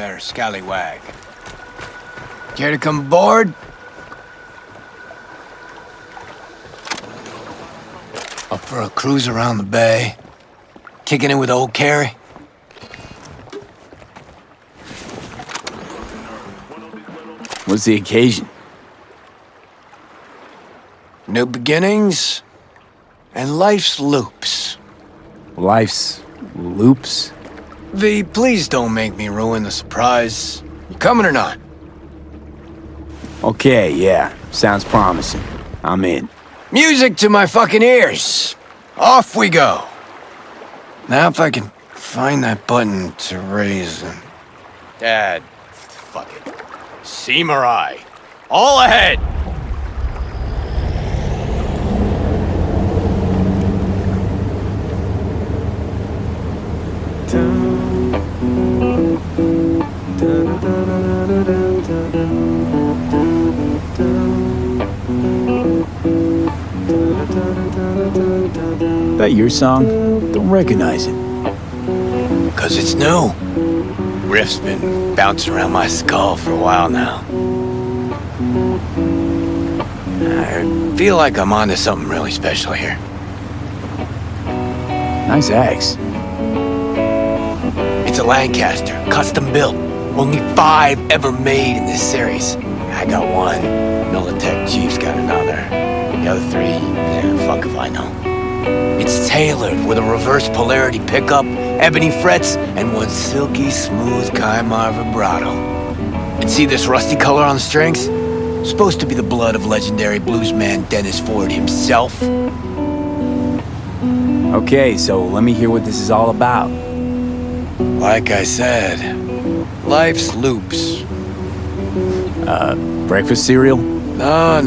there, scallywag. Care to come aboard? Up for a cruise around the bay? Kicking it with old Carrie? What's the occasion? New beginnings and life's loops. Life's loops? V, please don't make me ruin the surprise. You coming or not? Okay, yeah. Sounds promising. I'm in. Music to my fucking ears. Off we go. Now if I can find that button to raise them. Dad, fuck it. Seam or I. All ahead! That your song? Don't recognize it. 'Cause it's new. Riff's been bouncing around my skull for a while now. I feel like I'm onto something really special here. Nice axe. It's a Lancaster, custom built. Only 5 ever made in this series. I got one. Militech Chief's got another. The other 3, fuck if I know. It's tailored with a reverse polarity pickup, ebony frets, and one silky smooth Kaimar vibrato. And see this rusty color on the strings? Supposed to be the blood of legendary bluesman Dennis Ford himself. Okay, so let me hear what this is all about. Like I said, life's loops. Breakfast cereal? No.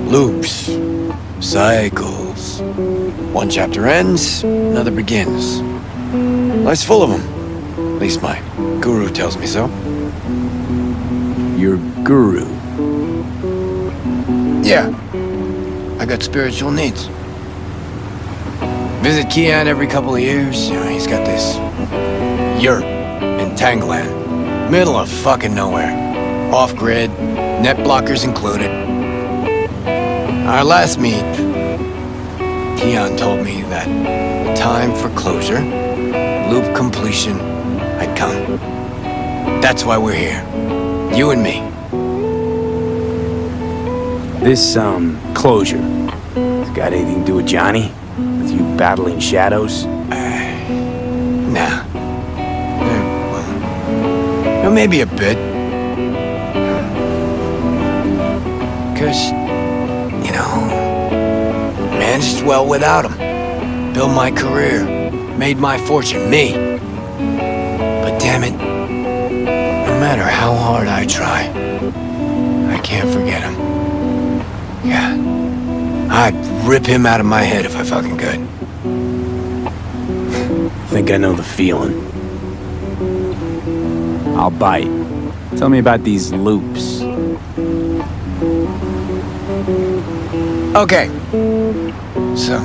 Loops. Cycles. One chapter ends, another begins. Life's full of them. At least my guru tells me so. Your guru? Yeah. I got spiritual needs. Visit Kian every couple of years. You know, he's got this yurt in Tangland. Middle of fucking nowhere. Off-grid, net blockers included. Our last meet, Keon told me that the time for closure, loop completion, had come. That's why we're here. You and me. This, closure. It's got anything to do with Johnny? With you battling shadows? Nah. Well, maybe a bit. 'Cause, you know, managed well without him. Built my career. Made my fortune. Me. But damn it, no matter how hard I try, I can't forget him. Yeah. I'd rip him out of my head if I fucking could. I think I know the feeling. I'll bite. Tell me about these loops. Okay. So,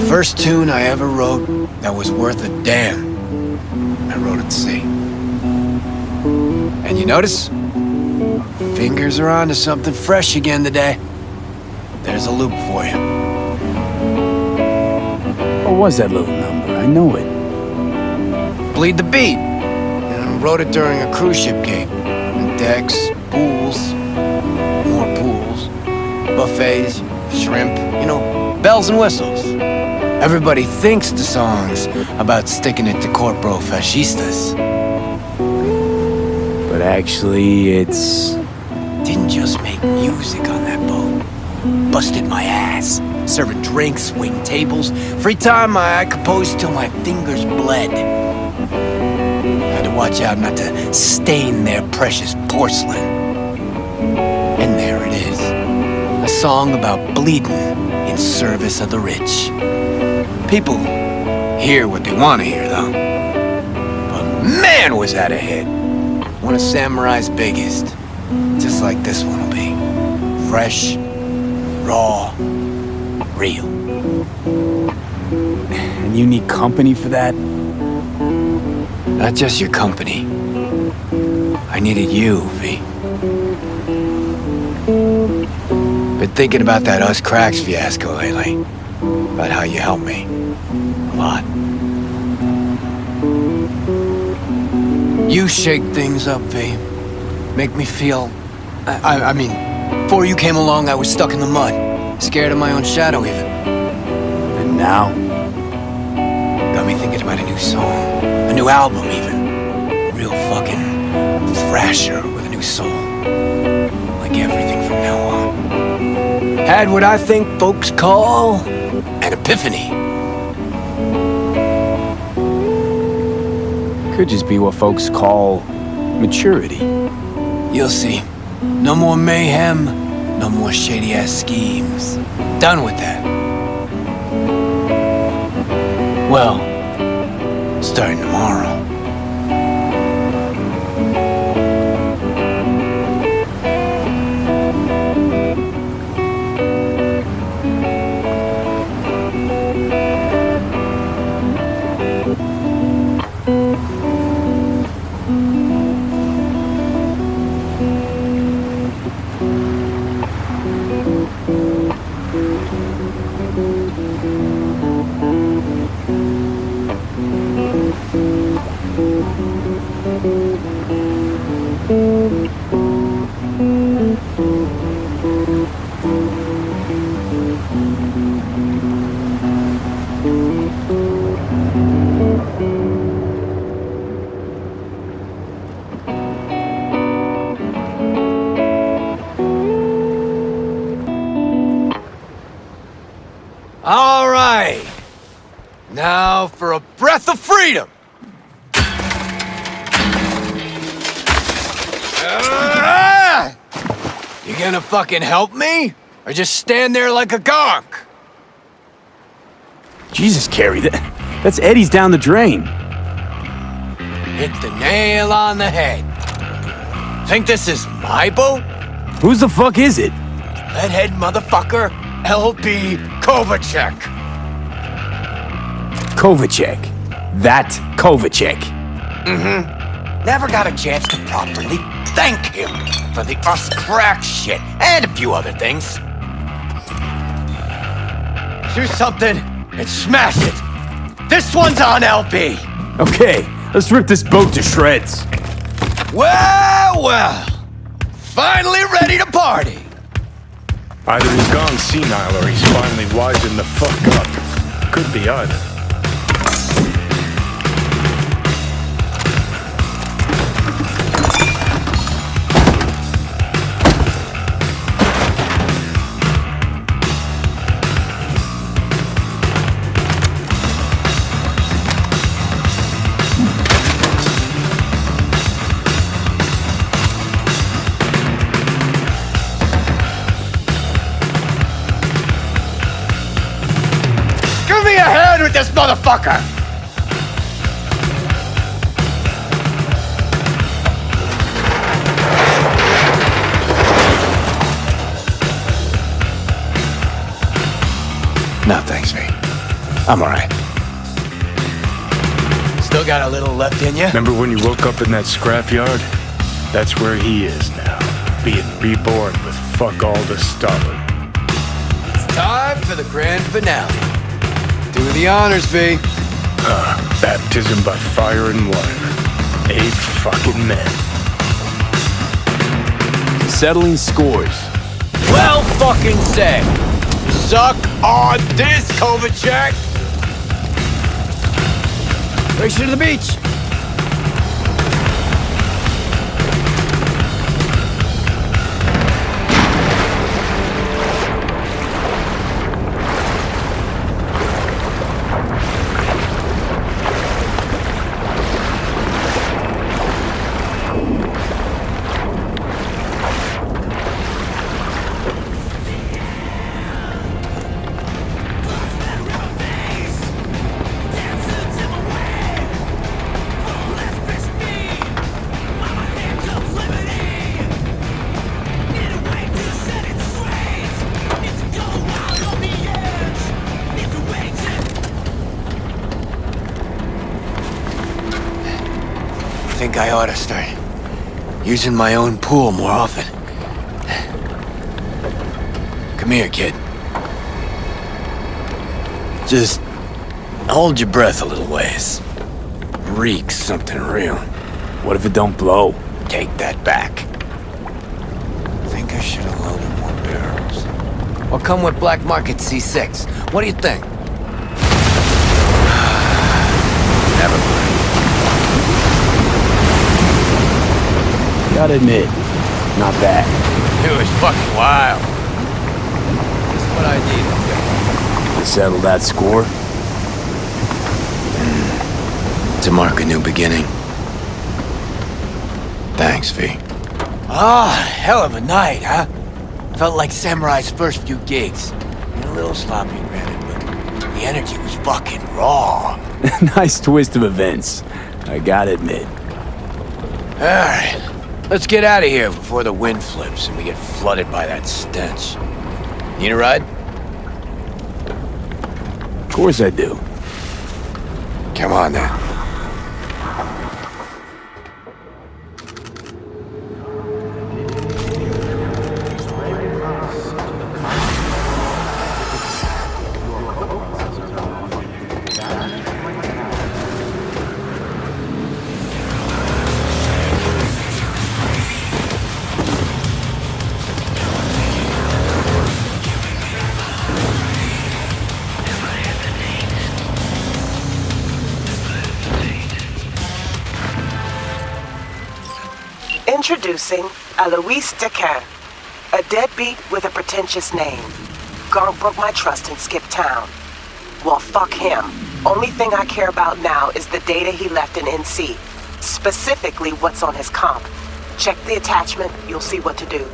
first tune I ever wrote that was worth a damn, I wrote at sea. And you notice? Fingers are on to something fresh again today. There's a loop for you. What was that little number? I know it. Bleed the beat. And I wrote it during a cruise ship gig. And decks, pools, more pools, buffets, shrimp, you know, bells and whistles. Everybody thinks the song's about sticking it to corporo fascistas. But actually, it's... Didn't just make music on that boat. Busted my ass. Serving drinks, waiting tables. Free time, I composed till my fingers bled. Had to watch out not to stain their precious porcelain. And there it is. A song about bleeding in service of the rich. People hear what they want to hear, though. But man, was that a hit. One of Samurai's biggest. Just like this one will be. Fresh, raw, real. And you need company for that? Not just your company, I needed you, V. Been thinking about that Us Cracks fiasco lately. About how you helped me. A lot. You shake things up, V. Make me feel... I mean, before you came along, I was stuck in the mud. Scared of my own shadow, even. And now? Got me thinking about a new song. A new album, even. Real fucking thrasher with a new soul. Like everything from now on. Had what I think folks call an epiphany. Could just be what folks call maturity. You'll see. No more mayhem, no more shady-ass schemes. Done with that. Well, starting tomorrow. All right. Now for a breath of freedom. You gonna fucking help me? Or just stand there like a gonk? Jesus, Carrie, that's Eddie's down the drain. Hit the nail on the head. Think this is my boat? Whose the fuck is it? Leadhead motherfucker, L.B. Kovacek. Kovacek. That Kovacek. Mm-hmm. Never got a chance to properly thank him for the Us Crack shit and a few other things. Do something and smash it. This one's on LB. Okay, let's rip this boat to shreds. Well, well. Finally ready to party. Either he's gone senile or he's finally wisened the fuck up. Could be either. With this motherfucker! No, thanks, V. I'm alright. Still got a little left in you? Remember when you woke up in that scrapyard? That's where he is now, being reborn with fuck all to stop him. It's time for the grand finale. Do the honors, V. Baptism by fire and water. 8 fucking men. Settling scores. Well fucking said. Suck on this, Kovacek. Race you to the beach. I think I ought to start Using my own pool more often. Come here, kid. Just hold your breath a little ways. Reeks something real. What if it don't blow? Take that back. Think I should have loaded more barrels. I'll come with Black Market C6. What do you think? Never mind. Gotta admit, not bad. It was fucking wild. Just what I needed. Settle that score? To mark a new beginning. Thanks, V. Ah, hell of a night, huh? Felt like Samurai's first few gigs. A little sloppy, granted, but the energy was fucking raw. Nice twist of events, I gotta admit. Alright, let's get out of here before the wind flips and we get flooded by that stench. Need a ride? Of course I do. Come on, then. Introducing Alois Decan, a deadbeat with a pretentious name. Garp broke my trust and skipped town. Well, fuck him. Only thing I care about now is the data he left in NC. Specifically, what's on his comp. Check the attachment, you'll see what to do.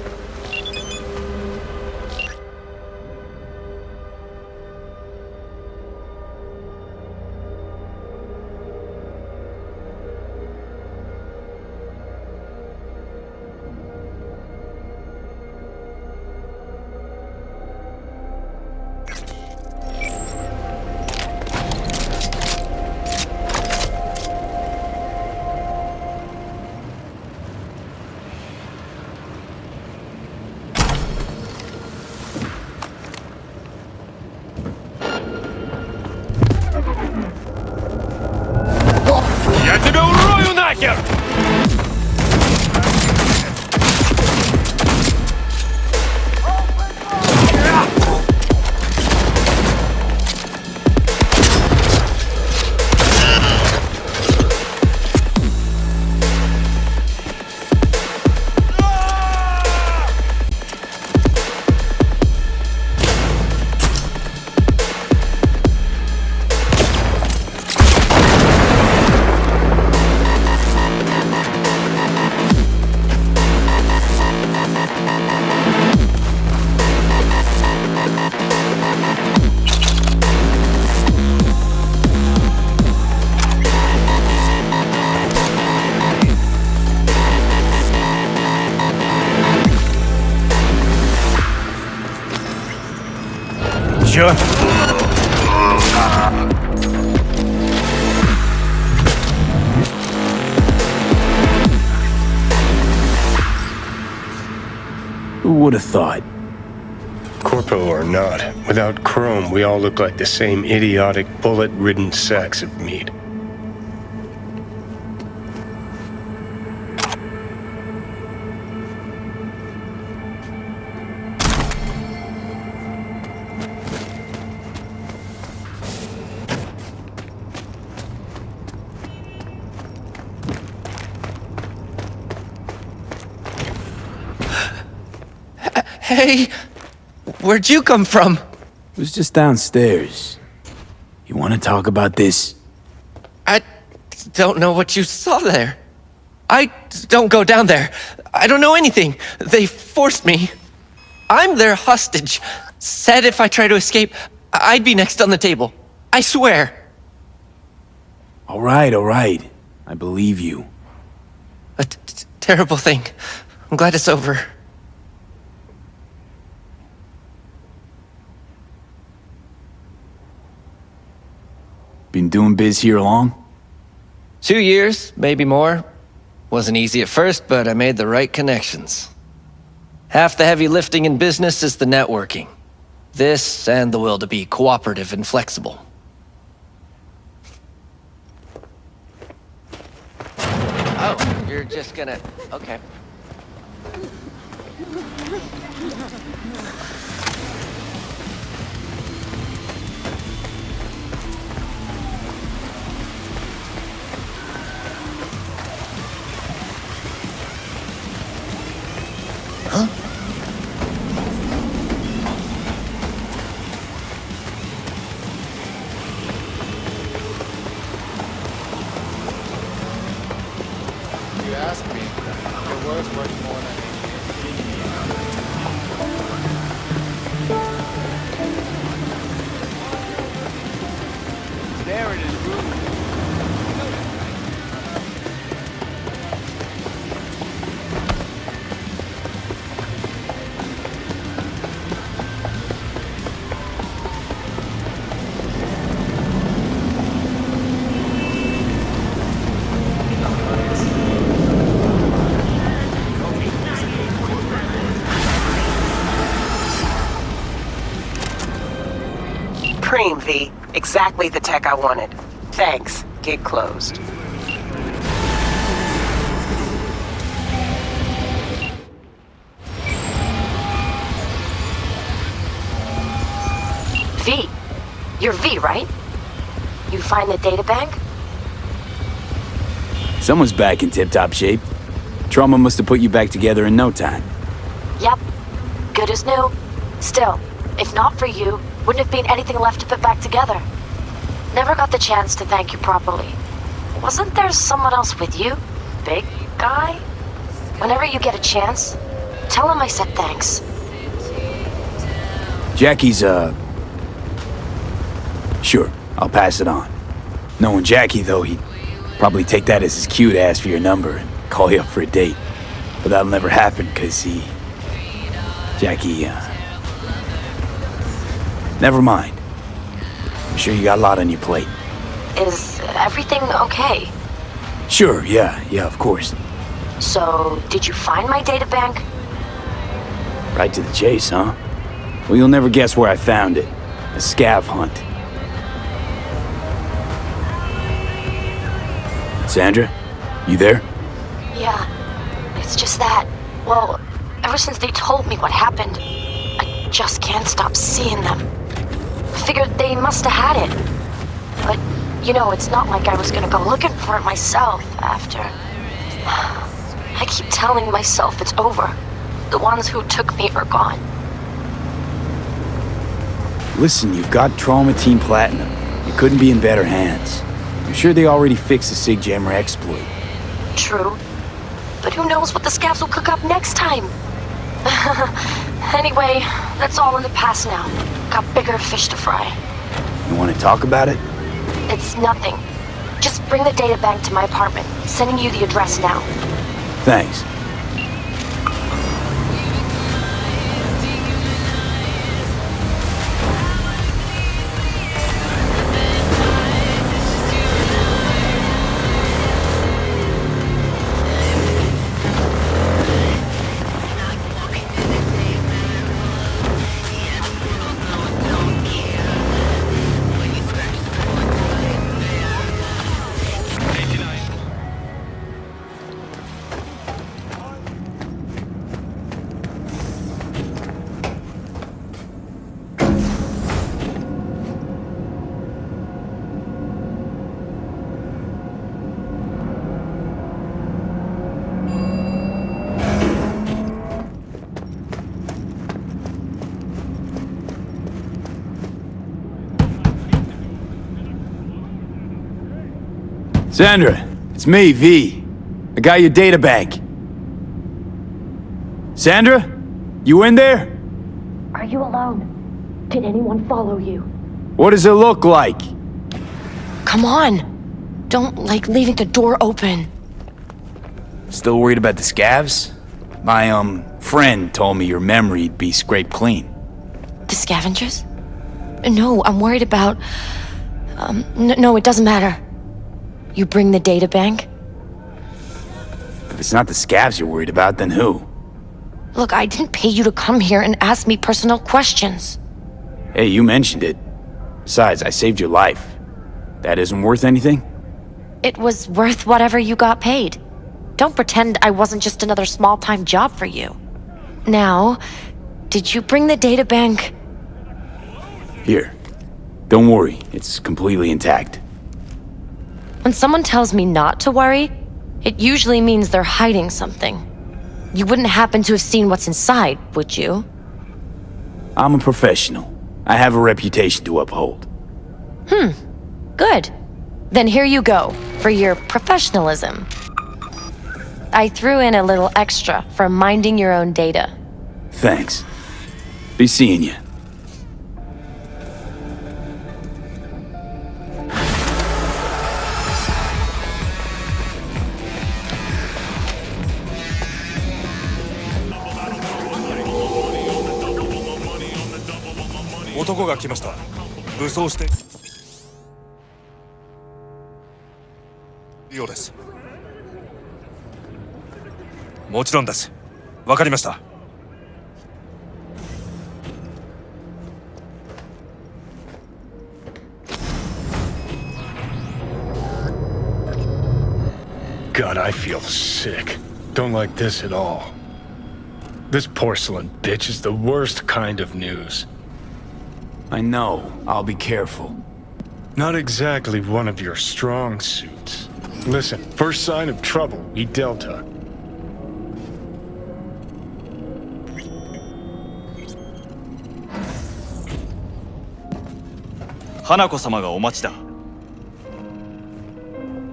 Я тебя урою нахер! Sure. Who would have thought? Corpo or not, without Chrome, we all look like the same idiotic, bullet-ridden sacks of meat. Hey, where'd you come from? It was just downstairs. You want to talk about this? I don't know what you saw there. I don't go down there. I don't know anything. They forced me. I'm their hostage. Said if I try to escape, I'd be next on the table. I swear. All right. I believe you. A terrible thing. I'm glad it's over. Been doing biz here long? 2 years, maybe more. Wasn't easy at first, but I made the right connections. Half the heavy lifting in business is the networking. This and the will to be cooperative and flexible. Oh, you're just gonna... Okay. You asked me. Your words worth more than There it is, Ruth. Preem, V. Exactly the tech I wanted. Thanks. Gig closed. V. You're V, right? You find the data bank? Someone's back in tip-top shape. Trauma must have put you back together in no time. Yep. Good as new. Still, if not for you, wouldn't have been anything left to put back together. Never got the chance to thank you properly. Wasn't there someone else with you? Big guy? Whenever you get a chance, tell him I said thanks. Jackie's, Sure, I'll pass it on. Knowing Jackie, though, he'd probably take that as his cue to ask for your number and call you up for a date. But that'll never happen, because Jackie, never mind. I'm sure you got a lot on your plate. Is everything okay? Sure, yeah, of course. So, did you find my data bank? Right to the chase, huh? Well, you'll never guess where I found it. A scav hunt. Sandra, you there? Yeah, it's just that. Well, ever since they told me what happened, I just can't stop seeing them. Figured they must have had it. But, you know, it's not like I was gonna go looking for it myself after. I keep telling myself it's over. The ones who took me are gone. Listen, you've got Trauma Team Platinum. You couldn't be in better hands. I'm sure they already fixed the Sig Jammer exploit. True. But who knows what the scavs will cook up next time? Anyway, that's all in the past now. Got bigger fish to fry. You want to talk about it? It's nothing. Just bring the data bank to my apartment. Sending you the address now. Thanks. Sandra, it's me, V. I got your data bank. Sandra? You in there? Are you alone? Did anyone follow you? What does it look like? Come on. Don't like leaving the door open. Still worried about the scavs? My, friend told me your memory'd be scraped clean. The scavengers? No, I'm worried about... no, it doesn't matter. You bring the data bank? it's not the scabs you're worried about, then who? Look, I didn't pay you to come here and ask me personal questions. Hey, you mentioned it. Besides, I saved your life. That isn't worth anything? It was worth whatever you got paid. Don't pretend I wasn't just another small-time job for you. Now, did you bring the databank? Here. Don't worry, it's completely intact. When someone tells me not to worry, it usually means they're hiding something. You wouldn't happen to have seen what's inside, would you? I'm a professional. I have a reputation to uphold. Good. Then here you go, for your professionalism. I threw in a little extra for minding your own data. Thanks. Be seeing you. God, I feel sick. Don't like this at all. This porcelain bitch is the worst kind of news. I know. I'll be careful. Not exactly one of your strong suits. Listen, first sign of trouble, we Delta.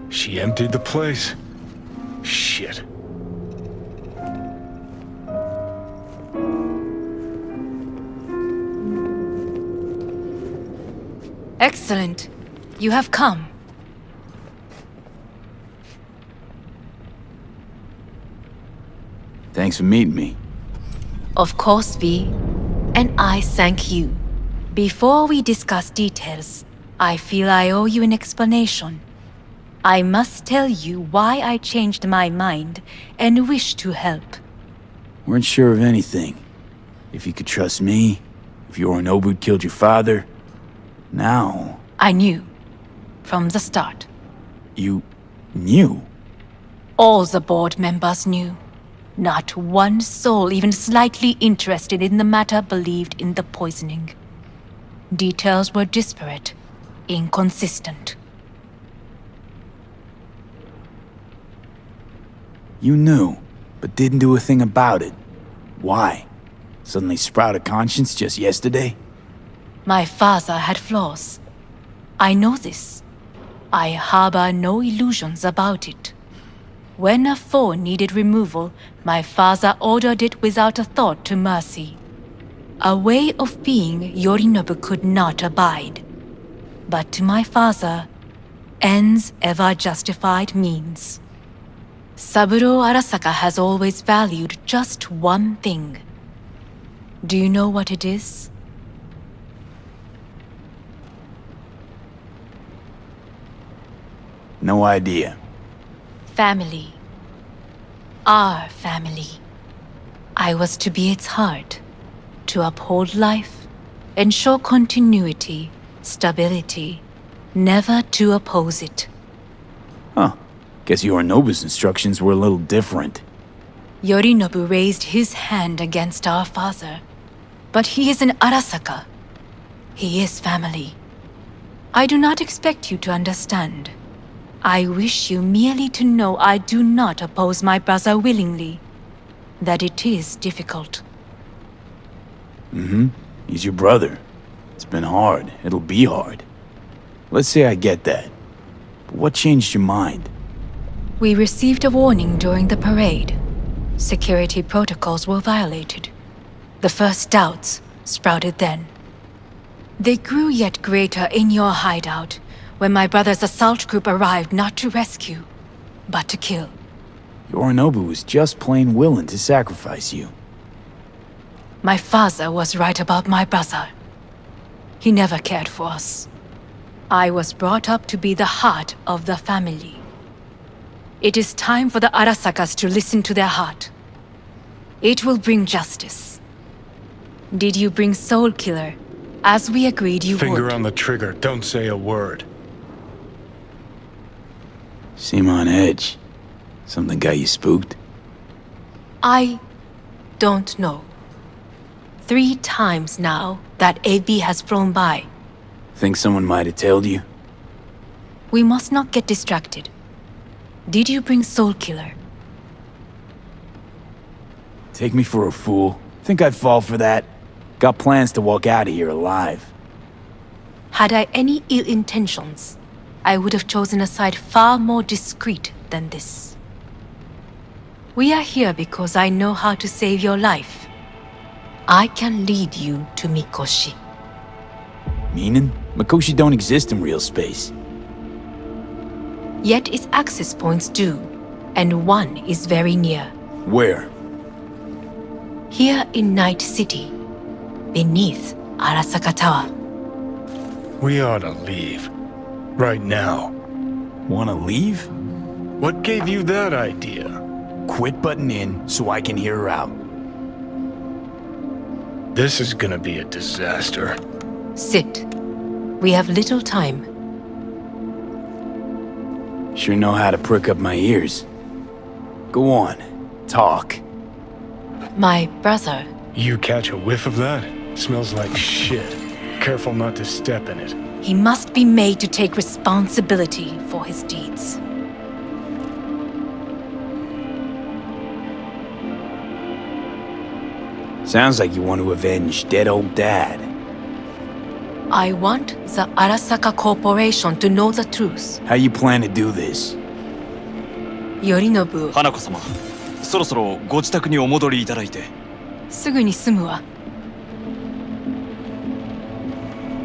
She emptied the place. Shit. Excellent. You have come. Thanks for meeting me. Of course, V. And I thank you. Before we discuss details, I feel I owe you an explanation. I must tell you why I changed my mind and wish to help. Weren't sure of anything. If you could trust me, if Yorinobu killed your father. Now... I knew. From the start. You... knew? All the board members knew. Not one soul even slightly interested in the matter believed in the poisoning. Details were disparate, inconsistent. You knew, but didn't do a thing about it. Why? Suddenly sprout a conscience just yesterday? My father had flaws. I know this. I harbor no illusions about it. When a foe needed removal, my father ordered it without a thought to mercy. A way of being Yorinobu could not abide. But to my father, ends ever justified means. Saburo Arasaka has always valued just one thing. Do you know what it is? No idea. Family. Our family. I was to be its heart, to uphold life, ensure continuity, stability, never to oppose it. Huh. Guess Yorinobu's instructions were a little different. Yorinobu raised his hand against our father, but he is an Arasaka. He is family. I do not expect you to understand. I wish you merely to know I do not oppose my brother willingly. That it is difficult. He's your brother. It's been hard. It'll be hard. Let's say I get that. But what changed your mind? We received a warning during the parade. Security protocols were violated. The first doubts sprouted then. They grew yet greater in your hideout, when my brother's assault group arrived not to rescue, but to kill. Yorinobu was just plain willing to sacrifice you. My father was right about my brother. He never cared for us. I was brought up to be the heart of the family. It is time for the Arasakas to listen to their heart. It will bring justice. Did you bring Soul Killer, as we agreed you would? Finger on the trigger, don't say a word. Seem on edge. Something got you spooked? I don't know. 3 times now that AB has flown by. Think someone might have tailed you? We must not get distracted. Did you bring Soul Killer? Take me for a fool. Think I'd fall for that? Got plans to walk out of here alive. Had I any ill intentions, I would have chosen a side far more discreet than this. We are here because I know how to save your life. I can lead you to Mikoshi. Meaning? Mikoshi don't exist in real space. Yet its access points do, and one is very near. Where? Here in Night City, beneath Arasaka Tower. We ought to leave. Right now. Wanna leave? What gave you that idea? Quit butting in so I can hear her out. This is gonna be a disaster. Sit. We have little time. Sure know how to prick up my ears. Go on, talk. My brother. You catch a whiff of that? Smells like shit. Careful not to step in it. He must be made to take responsibility for his deeds. Sounds like you want to avenge dead old dad. I want the Arasaka Corporation to know the truth. How you plan to do this? Yorinobu, 花子様、そろそろご自宅にお戻りいただいて。すぐに済むわ。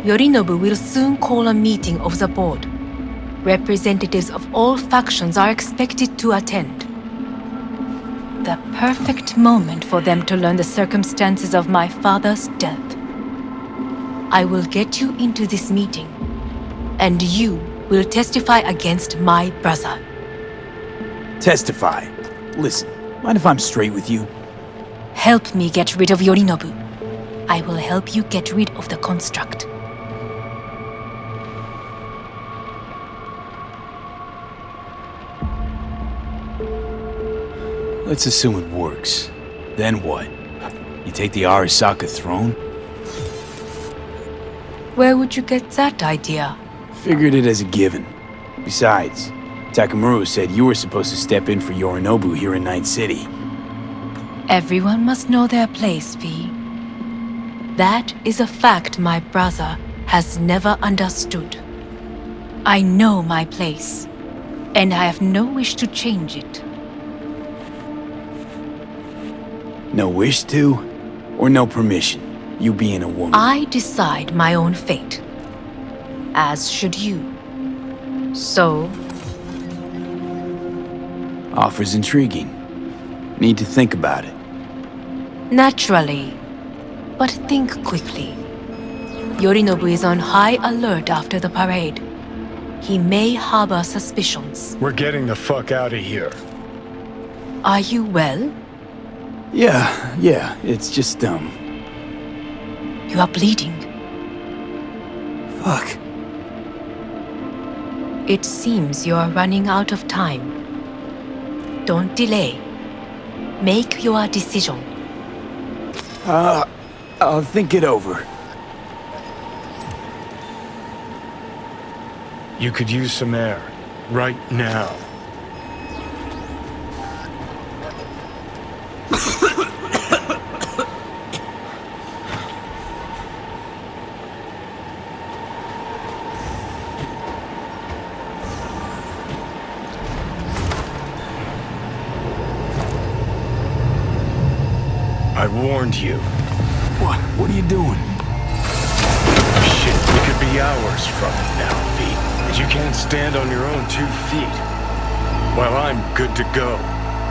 Yorinobu will soon call a meeting of the board. Representatives of all factions are expected to attend. The perfect moment for them to learn the circumstances of my father's death. I will get you into this meeting, and you will testify against my brother. Testify. Listen, mind if I'm straight with you? Help me get rid of Yorinobu. I will help you get rid of the construct. Let's assume it works. Then what? You take the Arasaka throne? Where would you get that idea? Figured it as a given. Besides, Takamura said you were supposed to step in for Yorinobu here in Night City. Everyone must know their place, V. That is a fact my brother has never understood. I know my place, and I have no wish to change it. No wish to? Or no permission? You being a woman? I decide my own fate. As should you. So, Offer's intriguing. Need to think about it. naturally, but think quickly. Yorinobu is on high alert after the parade. He may harbor suspicions. We're getting the fuck out of here. Are you well? Yeah, it's just, You are bleeding. Fuck. It seems you are running out of time. Don't delay. Make your decision. I'll think it over. You could use some air. Right now. I warned you. What are you doing? Shit, we could be hours from it now, V. And you can't stand on your own 2 feet. Well, I'm good to go.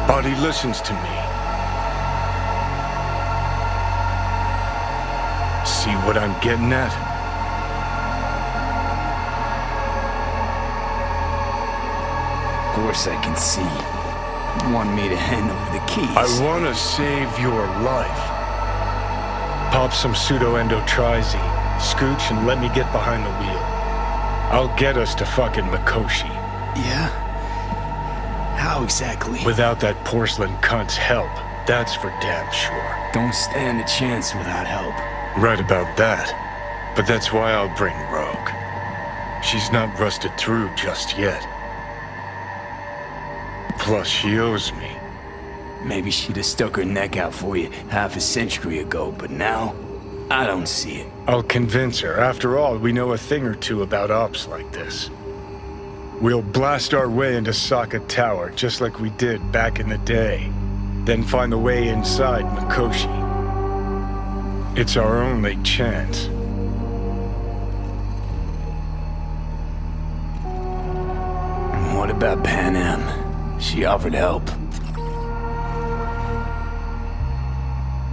Body listens to me. See what I'm getting at? course I can see. You want me to hand over the keys. I want to save your life. Pop some pseudo-endotrizine, scooch, and let me get behind the wheel. I'll get us to fucking Mikoshi. Yeah? How exactly? Without that porcelain cunt's help, that's for damn sure. Don't stand a chance without help. Right about that. But that's why I'll bring Rogue. She's not rusted through just yet. Plus, she owes me. Maybe she'd have stuck her neck out for you half a century ago, but now, I don't see it. I'll convince her. After all, we know a thing or two about ops like this. We'll blast our way into Socket Tower, just like we did back in the day. Then find the way inside Mikoshi. It's our only chance. What about Pan Am? She offered help.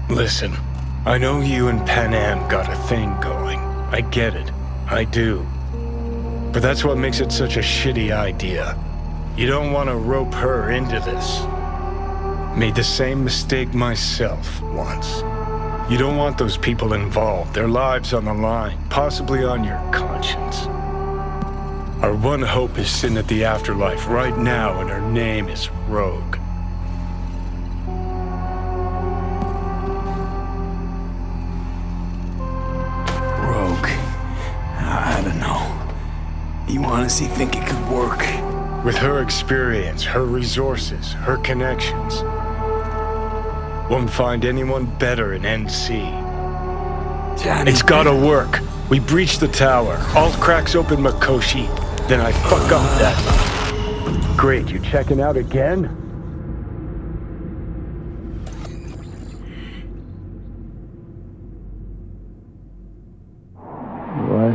Listen, I know you and Pan Am got a thing going. I get it. I do. But that's what makes it such a shitty idea. You don't want to rope her into this. Made the same mistake myself once. You don't want those people involved, their lives on the line, possibly on your conscience. Our one hope is sitting at the afterlife right now, and her name is Rogue. Rogue. I don't know. You honestly think it could work? With her experience, her resources, her connections. Won't find anyone better in NC. Johnny, It's gotta work. We breach the tower. All cracks open Mikoshi. Then I fuck up that. Great, you checking out again? What?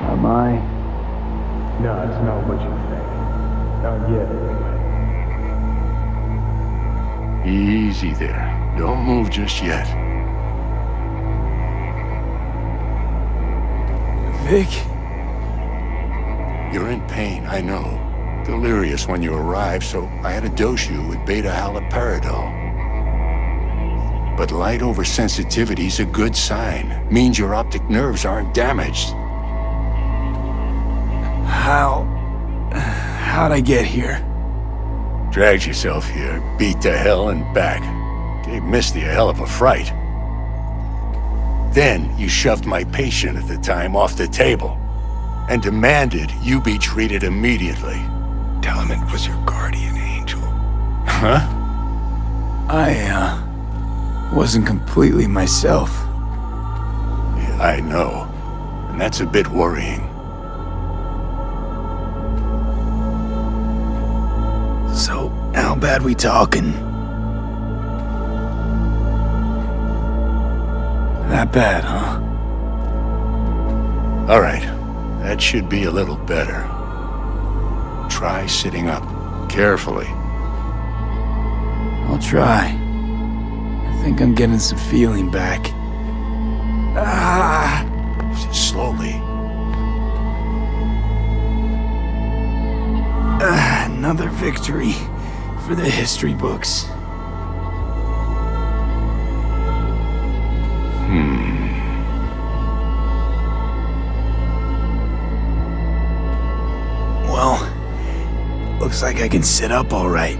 Am I? No, it's not what you think. Not yet, anyway. Easy there. Don't move just yet. Vic? You're in pain, I know. Delirious when you arrived, so I had to dose you with beta-haloperidol. But light oversensitivity's a good sign. Means your optic nerves aren't damaged. How'd I get here? Dragged yourself here, beat to hell and back. Gave Misty a hell of a fright. Then you shoved my patient at the time off the table and demanded you be treated immediately. Tell him it was your guardian angel. Huh? I wasn't completely myself. Yeah, I know. And that's a bit worrying. So, how bad we talking? That bad, huh? All right. That should be a little better. Try sitting up. Carefully. I'll try. I think I'm getting some feeling back. Slowly. Another victory for the history books. Well, looks like I can sit up all right.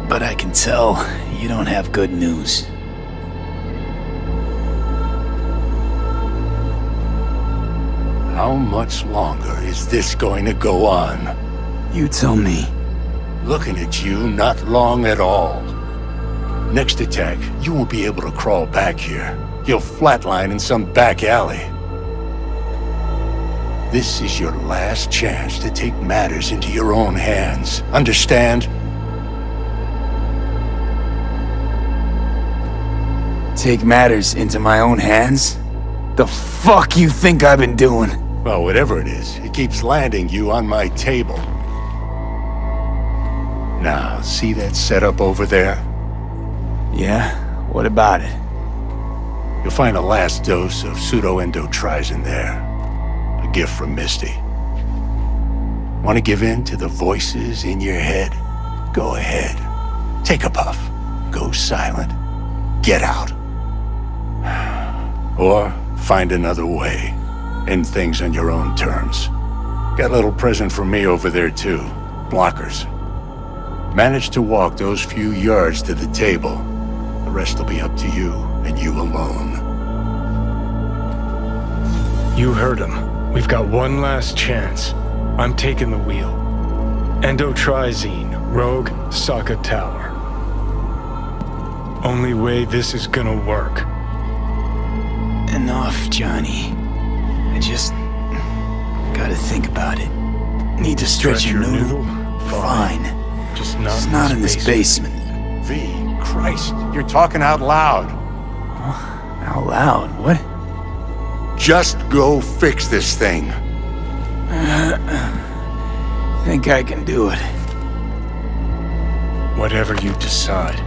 But I can tell you don't have good news. How much longer is this going to go on? You tell me. Looking at you, not long at all. Next attack, you won't be able to crawl back here. You'll flatline in some back alley. This is your last chance to take matters into your own hands. Understand? Take matters into my own hands? The fuck you think I've been doing? Well, whatever it is, it keeps landing you on my table. Now, see that setup over there? Yeah? What about it? You'll find a last dose of pseudo-endotrizine there. A gift from Misty. Want to give in to the voices in your head? Go ahead. Take a puff. Go silent. Get out. Or find another way. End things on your own terms. Got a little present for me over there too. Blockers. Manage to walk those few yards to the table. The rest will be up to you, and you alone. You heard him. We've got one last chance. I'm taking the wheel. Endotrizine, Rogue, Sokka Tower. Only way this is gonna work. Enough, Johnny. I just gotta think about it. Need to stretch your noodle? Fine. Just It's not in this basement. V, Christ, you're talking out loud. Out loud? What? Just go fix this thing. Think I can do it. Whatever you decide.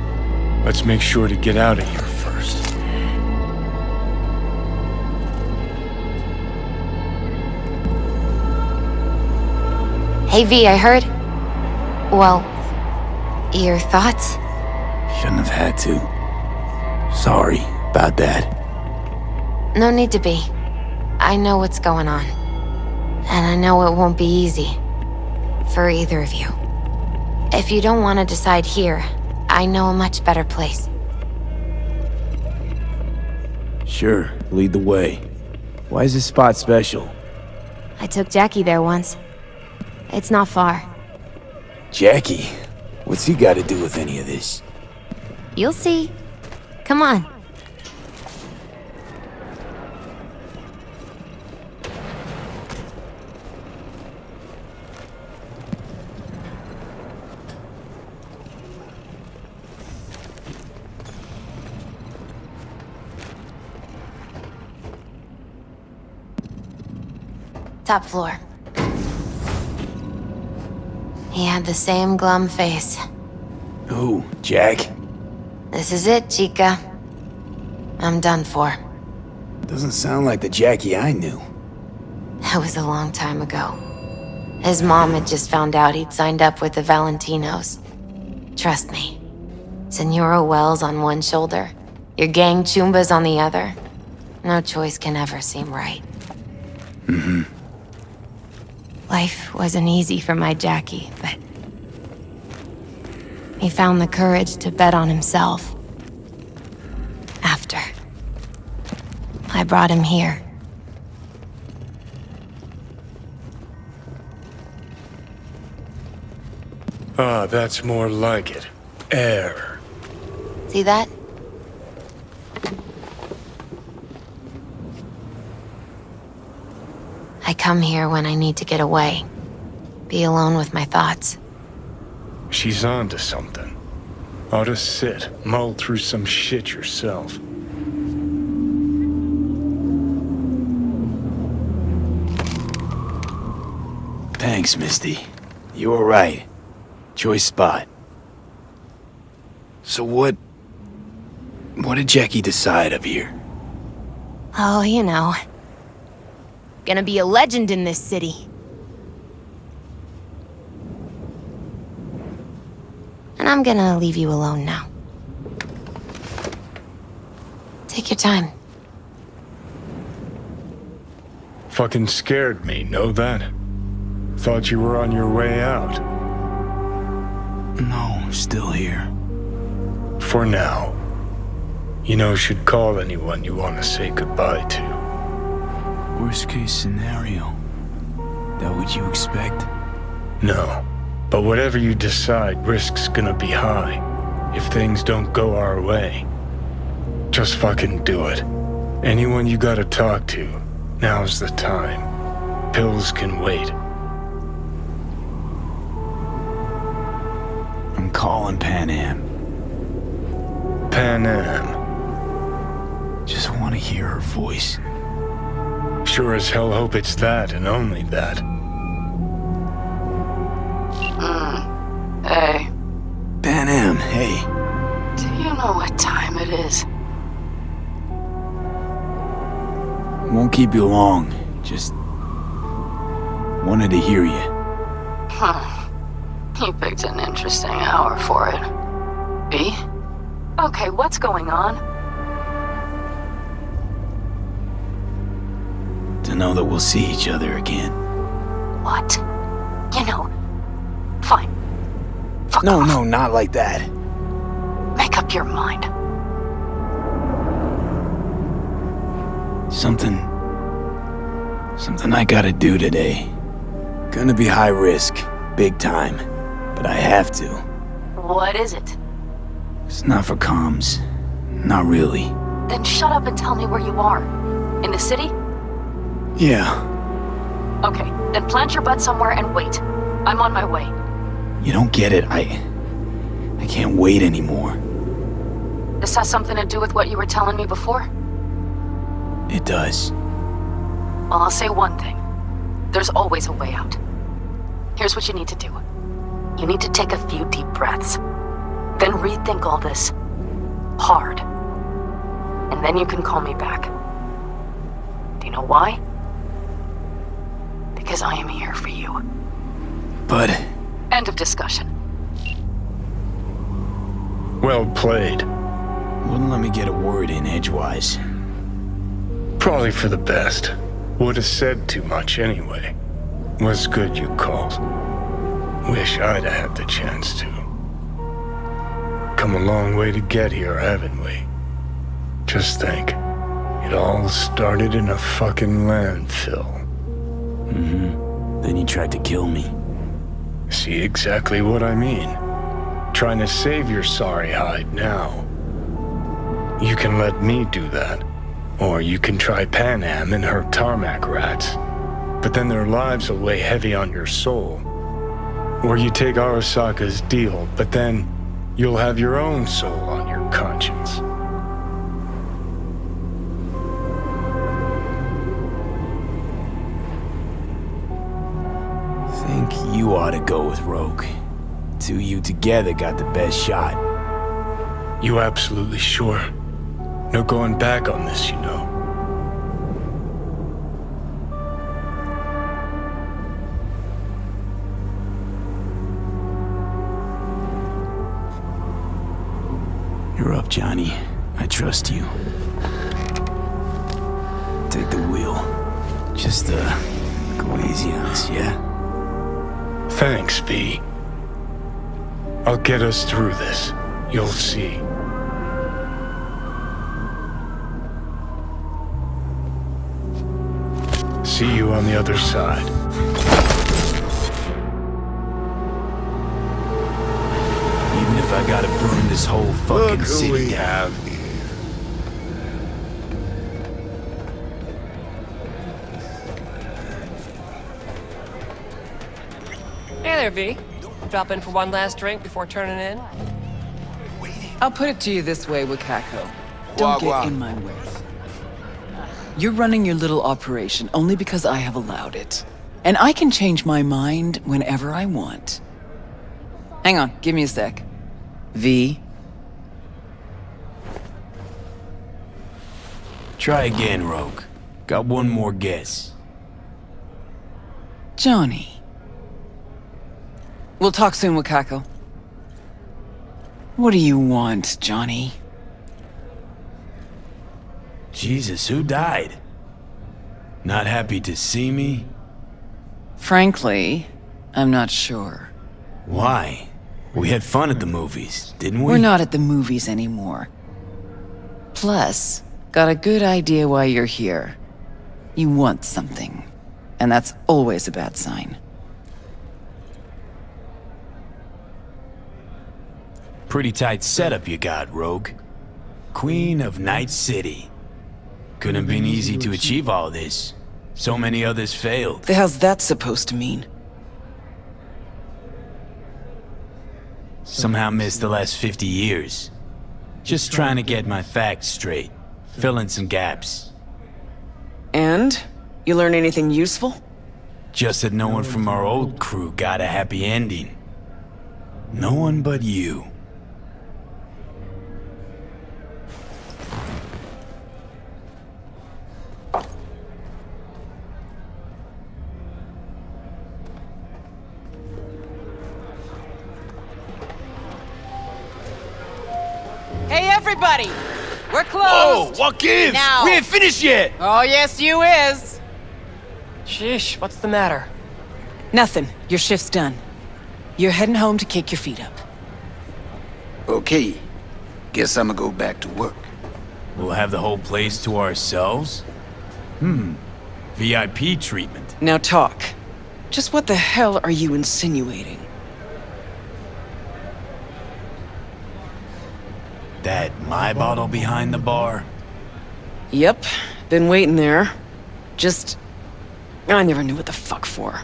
Let's make sure to get out of here first. Hey V, I heard. Well, your thoughts? Shouldn't have had to. Sorry about that. No need to be. I know what's going on. And I know it won't be easy. For either of you. If you don't want to decide here, I know a much better place. Sure, lead the way. Why is this spot special? I took Jackie there once. It's not far. Jackie? What's he got to do with any of this? You'll see. Come on. Top floor. He had the same glum face. Who? Jack? This is it, chica. I'm done for. Doesn't sound like the Jackie I knew. That was a long time ago. His mom had just found out he'd signed up with the Valentinos. Trust me. Senora Wells on one shoulder, your gang Chumbas on the other. No choice can ever seem right. Mm-hmm. Life wasn't easy for my Jackie, but he found the courage to bet on himself. After I brought him here. Ah, that's more like it. Air. See that? I come here when I need to get away. Be alone with my thoughts. She's on to something. Ought to sit, mull through some shit yourself. Thanks, Misty. You were right. Choice spot. So what did Jackie decide up here? Oh, you know. Gonna be a legend in this city. And I'm gonna leave you alone now. Take your time. Fucking scared me, know that? Thought you were on your way out. No, still here. For now. You know, should call anyone you want to say goodbye to. Worst case scenario. That what you expect? No. But whatever you decide, risk's gonna be high. If things don't go our way. Just fucking do it. Anyone you gotta talk to, now's the time. Pills can wait. I'm calling Pan Am. Pan Am. Just want to hear her voice. Sure as hell hope it's that and only that. Hey, Pan Am, hey. do you know what time it is? Won't keep you long. Just wanted to hear you. You picked an interesting hour for it. B? Okay, what's going on? To know that we'll see each other again. What? You know, fine. Fuck No, off. no, not like that. Make up your mind. Something I gotta do today. Gonna be high risk, big time, but I have to. What is it? It's not for comms. Not really. Then shut up and tell me where you are. In the city? Yeah, Okay, then plant your butt somewhere and wait. I'm on my way. you don't get it. I can't wait anymore. This has something to do with what you were telling me before? It does. Well, I'll say one thing. There's always a way out. Here's what you need to do. You need to take a few deep breaths. Then rethink all this. Hard. And then you can call me back. Do you know why? Because I am here for you. But End of discussion. Well played. wouldn't let me get a word in edgewise. Probably for the best. Would have said too much anyway. Was good you called. Wish I'd have had the chance to. Come a long way to get here, haven't we? Just think. It all started in a fucking landfill. Then he tried to kill me. See exactly what I mean. Trying to save your sorry hide now. You can let me do that. Or you can try Pan Am and her tarmac rats. But then their lives will weigh heavy on your soul. Or you take Arasaka's deal, but then you'll have your own soul on your conscience. Think you ought to go with Rogue. Two you together got the best shot. You absolutely sure? No going back on this, you know. You're up, Johnny. I trust you. Take the wheel. Just, go easy on us, yeah? Thanks, V. I'll get us through this. You'll see. See you on the other side. Even if I gotta burn this whole fucking city down. have here. Hey there, V. Drop in for one last drink before turning in? I'll put it to you this way, Wakako. Don't get in my way. You're running your little operation only because I have allowed it. And I can change my mind whenever I want. Hang on, give me a sec. V? Try again, Rogue. Got one more guess. Johnny. We'll talk soon, Wakako. What do you want, Johnny? Jesus, who died? Not happy to see me? Frankly, I'm not sure. Why? We had fun at the movies, didn't we? We're not at the movies anymore. Plus, got a good idea why you're here. You want something. And that's always a bad sign. Pretty tight setup you got, Rogue. Queen of Night City. Couldn't have been easy to achieve all this. So many others failed. The hell's that supposed to mean? Somehow missed the last 50 years. Just trying to get my facts straight. Fill in some gaps. And? You learn anything useful? Just that no one from our old crew got a happy ending. No one but you. Hey, everybody! We're Oh, closed! what gives? Now. We ain't finished yet! Oh, yes, you is! Sheesh, what's the matter? Nothing. Your shift's done. You're heading home to kick your feet up. Okay. Guess I'ma go back to work. We'll have the whole place to ourselves? VIP treatment. Now talk. Just what the hell are you insinuating? That my bottle behind the bar? Yep, been waiting there. Just... I never knew what the fuck for.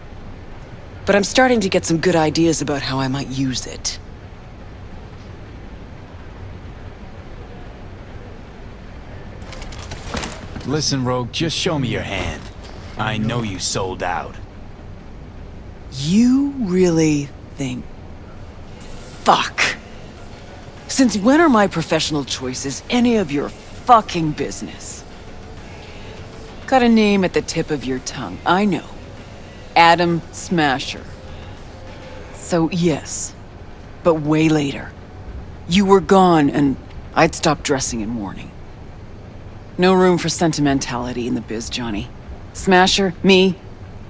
But I'm starting to get some good ideas about how I might use it. Listen, Rogue, just show me your hand. I know you sold out. You really think... Fuck. Since when are my professional choices any of your fucking business? Got a name at the tip of your tongue, I know. Adam Smasher. So yes, but way later. You were gone and I'd stopped dressing in mourning. No room for sentimentality in the biz, Johnny. Smasher, me,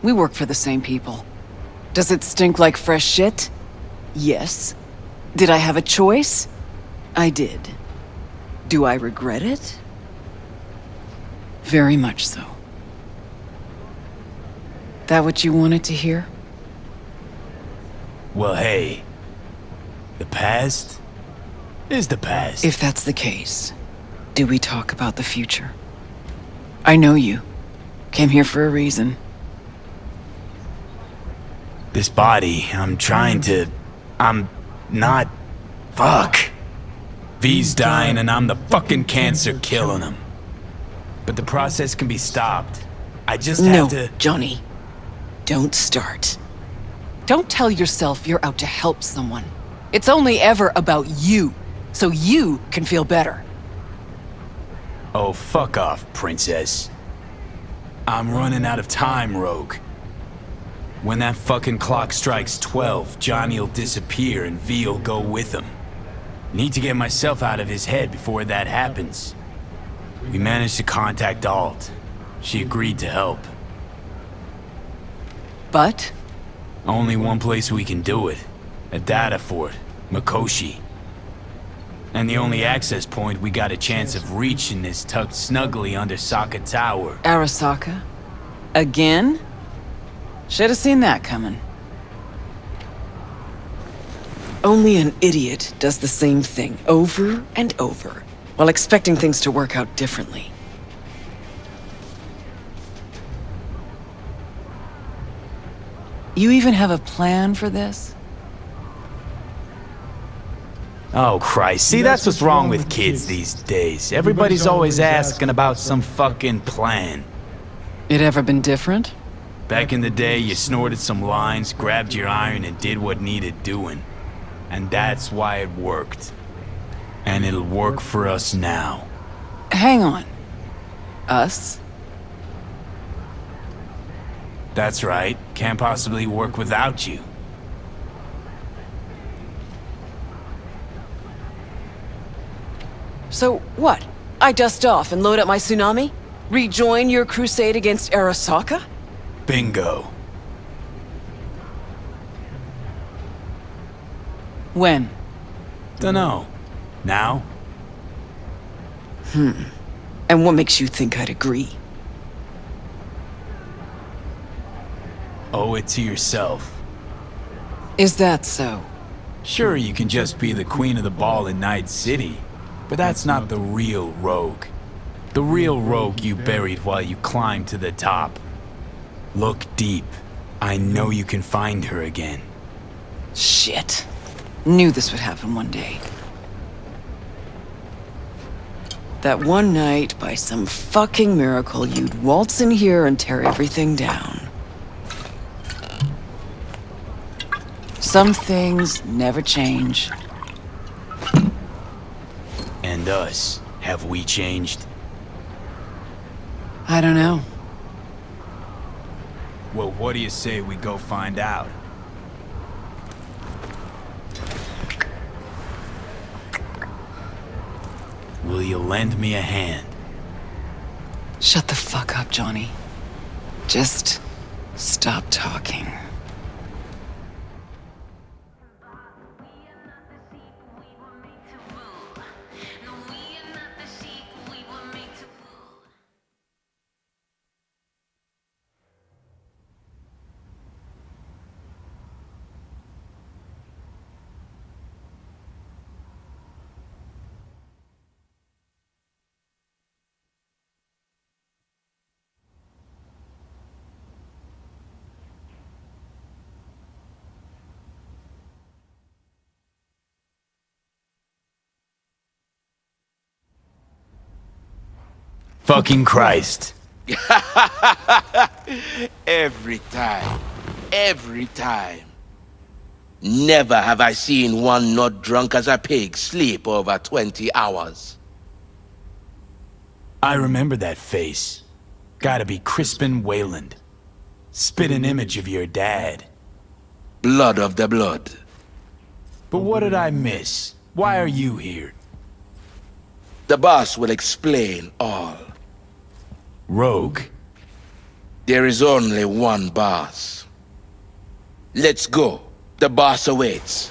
we work for the same people. Does it stink like fresh shit? Yes. Did I have a choice? I did. Do I regret it? Very much so. That what you wanted to hear? Well, hey. The past is the past. If that's the case, do we talk about the future? I know you. Came here for a reason. This body, I'm not... Fuck. V's dying and I'm the fucking cancer killing him. But the process can be stopped. I just have to... No, Johnny. Don't start. Don't tell yourself you're out to help someone. It's only ever about you, so you can feel better. Oh, fuck off, princess. I'm running out of time, Rogue. When that fucking clock strikes 12, Johnny'll disappear and V'll go with him. Need to get myself out of his head before that happens. We managed to contact Alt. She agreed to help. But? Only one place we can do it. A data fort, Mikoshi. And the only access point we got a chance of reaching is tucked snugly under Sokka Tower. Arasaka? Again? Should have seen that coming. Only an idiot does the same thing over and over, while expecting things to work out differently. You even have a plan for this? Oh, Christ. See, that's what's wrong with kids these days. Everybody's always asking about some fucking plan. It ever been different? Back in the day, you snorted some lines, grabbed your iron, and did what needed doing. And that's why it worked. And it'll work for us now. Hang on. Us? That's right. Can't possibly work without you. So what? I dust off and load up my tsunami? Rejoin your crusade against Arasaka? Bingo. When? Dunno. Now? And what makes you think I'd agree? Owe it to yourself. Is that so? Sure, you can just be the queen of the ball in Night City, but that's not the real Rogue. The real Rogue you buried while you climbed to the top. Look deep. I know you can find her again. Shit. Knew this would happen one day. That one night, by some fucking miracle, you'd waltz in here and tear everything down. Some things never change. And us, have we changed? I don't know. Well, what do you say we go find out? will you lend me a hand? Shut the fuck up, Johnny. Just stop talking. Fucking Christ. Every time. Every time. Never have I seen one not drunk as a pig sleep over 20 hours. I remember that face. Gotta be Crispin Wayland. Spit an image of your dad. Blood of the blood. But what did I miss? Why are you here? The boss will explain all. Rogue? There is only one boss. Let's go. The boss awaits.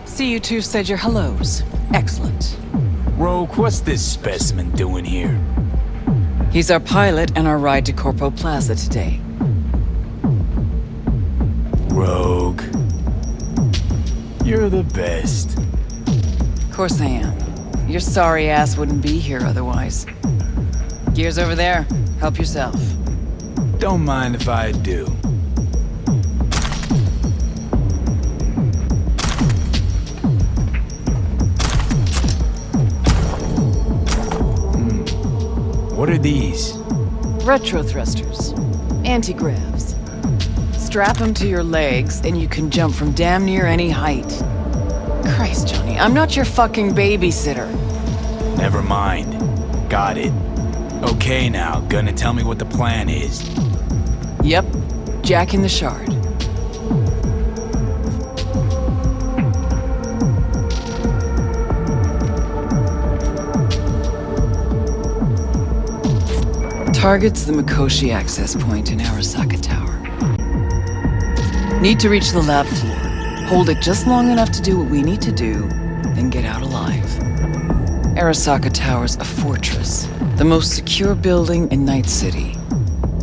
See, you two said your hellos. Excellent. Rogue, what's this specimen doing here? He's our pilot and our ride to Corpo Plaza today. Rogue. You're the best. Of course I am. Your sorry ass wouldn't be here otherwise. Gears over there. Help yourself. Don't mind if I do. What are these? Retro thrusters. Anti-gravs. Strap them to your legs and you can jump from damn near any height. Christ, Johnny, I'm not your fucking babysitter. Never mind. Got it. Okay now, gonna tell me what the plan is. Yep. Jack in the Shard. Target's the Mikoshi access point in Arasaka Tower. Need to reach the lab floor. Hold it just long enough to do what we need to do, then get out alive. Arasaka Tower's a fortress, the most secure building in Night City.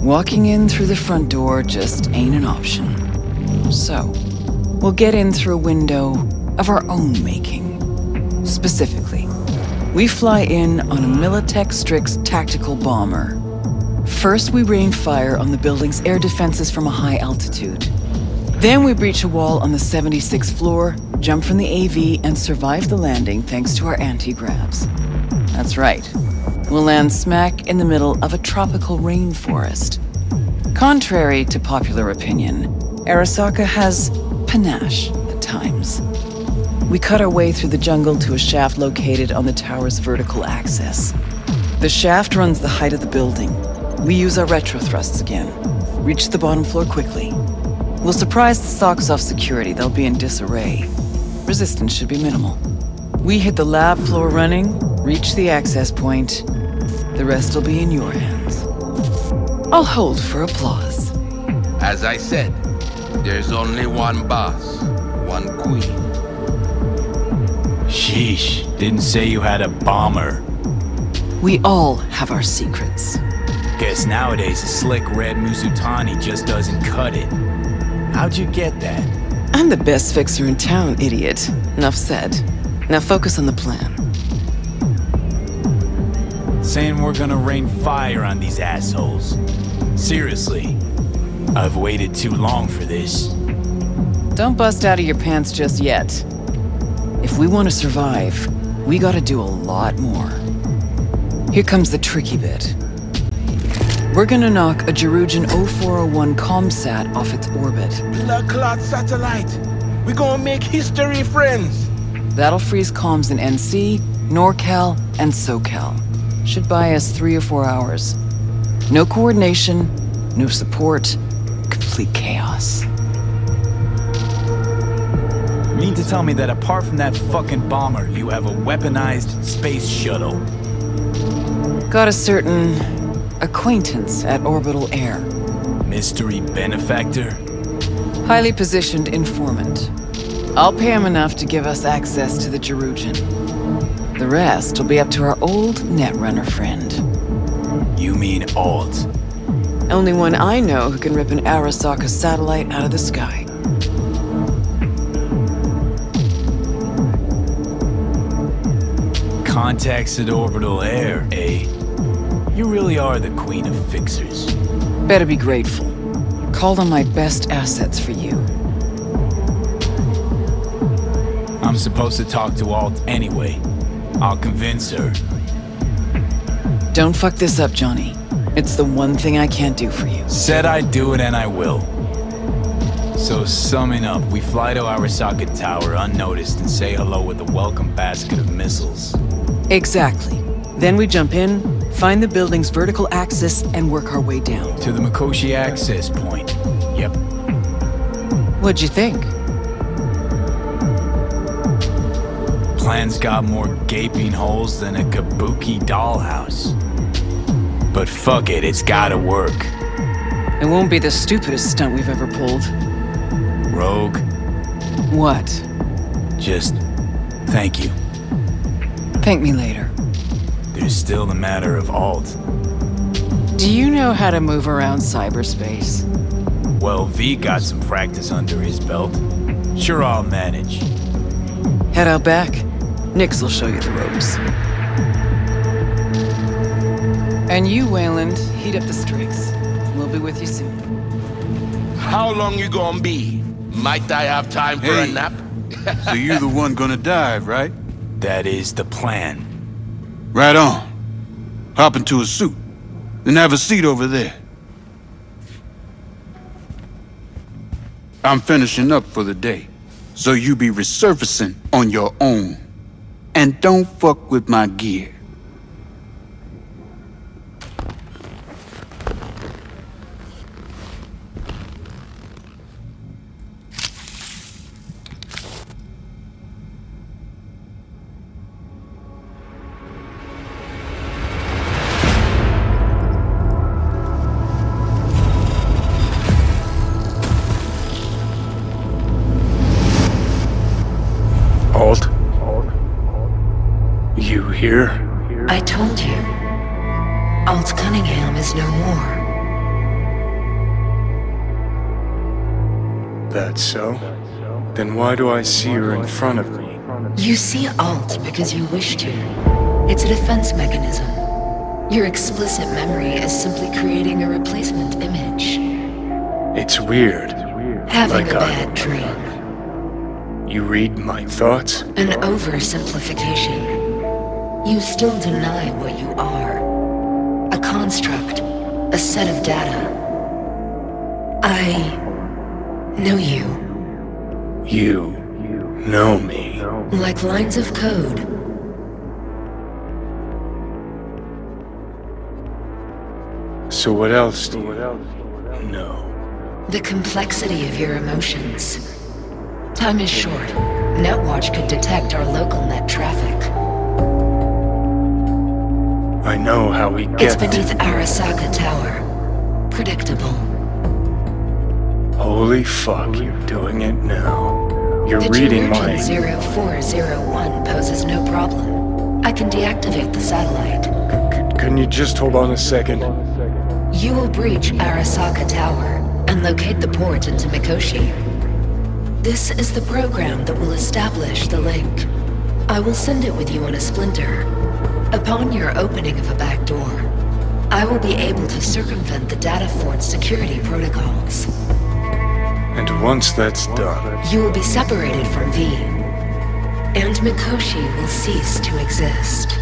Walking in through the front door just ain't an option. So, we'll get in through a window of our own making. Specifically, we fly in on a Militech Strix tactical bomber. First, we rain fire on the building's air defenses from a high altitude. Then we breach a wall on the 76th floor, jump from the AV, and survive the landing thanks to our anti-gravs. That's right. We'll land smack in the middle of a tropical rainforest. Contrary to popular opinion, Arasaka has panache at times. We cut our way through the jungle to a shaft located on the tower's vertical axis. The shaft runs the height of the building. We use our retro thrusts again. Reach the bottom floor quickly. We'll surprise the socks off security. They'll be in disarray. Resistance should be minimal. We hit the lab floor running, reach the access point. The rest will be in your hands. I'll hold for applause. As I said, there's only one boss, one queen. Sheesh, didn't say you had a bomber. We all have our secrets. Guess nowadays a slick red Musutani just doesn't cut it. How'd you get that? I'm the best fixer in town, idiot. Enough said. Now focus on the plan. Saying we're gonna rain fire on these assholes. Seriously, I've waited too long for this. Don't bust out of your pants just yet. If we want to survive, we gotta do a lot more. Here comes the tricky bit. We're gonna knock a Jerugian 0401 comsat off its orbit. Blood clot satellite. We gonna make history, friends. That'll freeze comms in NC, NorCal, and SoCal. Should buy us 3 or 4 hours. No coordination, no support, complete chaos. Mean to tell me that apart from that fucking bomber, you have a weaponized space shuttle? Got a certain acquaintance at Orbital Air. Mystery benefactor? Highly positioned informant. I'll pay him enough to give us access to the Jerugian. The rest will be up to our old netrunner friend. You mean Alt? Only one I know who can rip an Arasaka satellite out of the sky. Contacts at Orbital Air, eh? You really are the queen of fixers. Better be grateful. Called on my best assets for you. I'm supposed to talk to Alt anyway. I'll convince her. Don't fuck this up, Johnny. It's the one thing I can't do for you. Said I'd do it and I will. So summing up, we fly to Arasaka Tower unnoticed and say hello with a welcome basket of missiles. Exactly. Then we jump in, find the building's vertical axis, and work our way down. To the Mikoshi access point. Yep. What'd you think? Plan's got more gaping holes than a kabuki dollhouse. But fuck it, it's gotta work. It won't be the stupidest stunt we've ever pulled. Rogue? What? Just thank you. Thank me later. There's still the matter of Alt. Do you know how to move around cyberspace? Well, V got some practice under his belt. Sure, I'll manage. Head out back. Nix will show you the ropes. And you, Wayland, heat up the streaks. We'll be with you soon. How long you gonna be? Might I have time for a nap? So you're the one gonna dive, right? That is the plan. Right on. Hop into a suit. Then have a seat over there. I'm finishing up for the day. So you be resurfacing on your own. And don't fuck with my gear. Alt? You here? I told you. Alt Cunningham is no more. That's so? Then why do I see her in front of me? You see Alt because you wish to. It's a defense mechanism. Your explicit memory is simply creating a replacement image. It's weird. Having Like a bad dream. You read my thoughts? An oversimplification. You still deny what you are. A construct. A set of data. I know you. You know me. Like lines of code. So what else do you know? The complexity of your emotions. Time is short. Netwatch could detect our local net traffic. I know how we get It's beneath Arasaka Tower. Predictable. Holy fuck, you're doing it now. You're The reading my... Jerugian 0401 poses no problem. I can deactivate the satellite. Can you just hold on a second? You will breach Arasaka Tower and locate the port into Mikoshi. This is the program that will establish the link. I will send it with you on a splinter. Upon your opening of a back door, I will be able to circumvent the data fort's security protocols. And once that's done... You will be separated from V, and Mikoshi will cease to exist.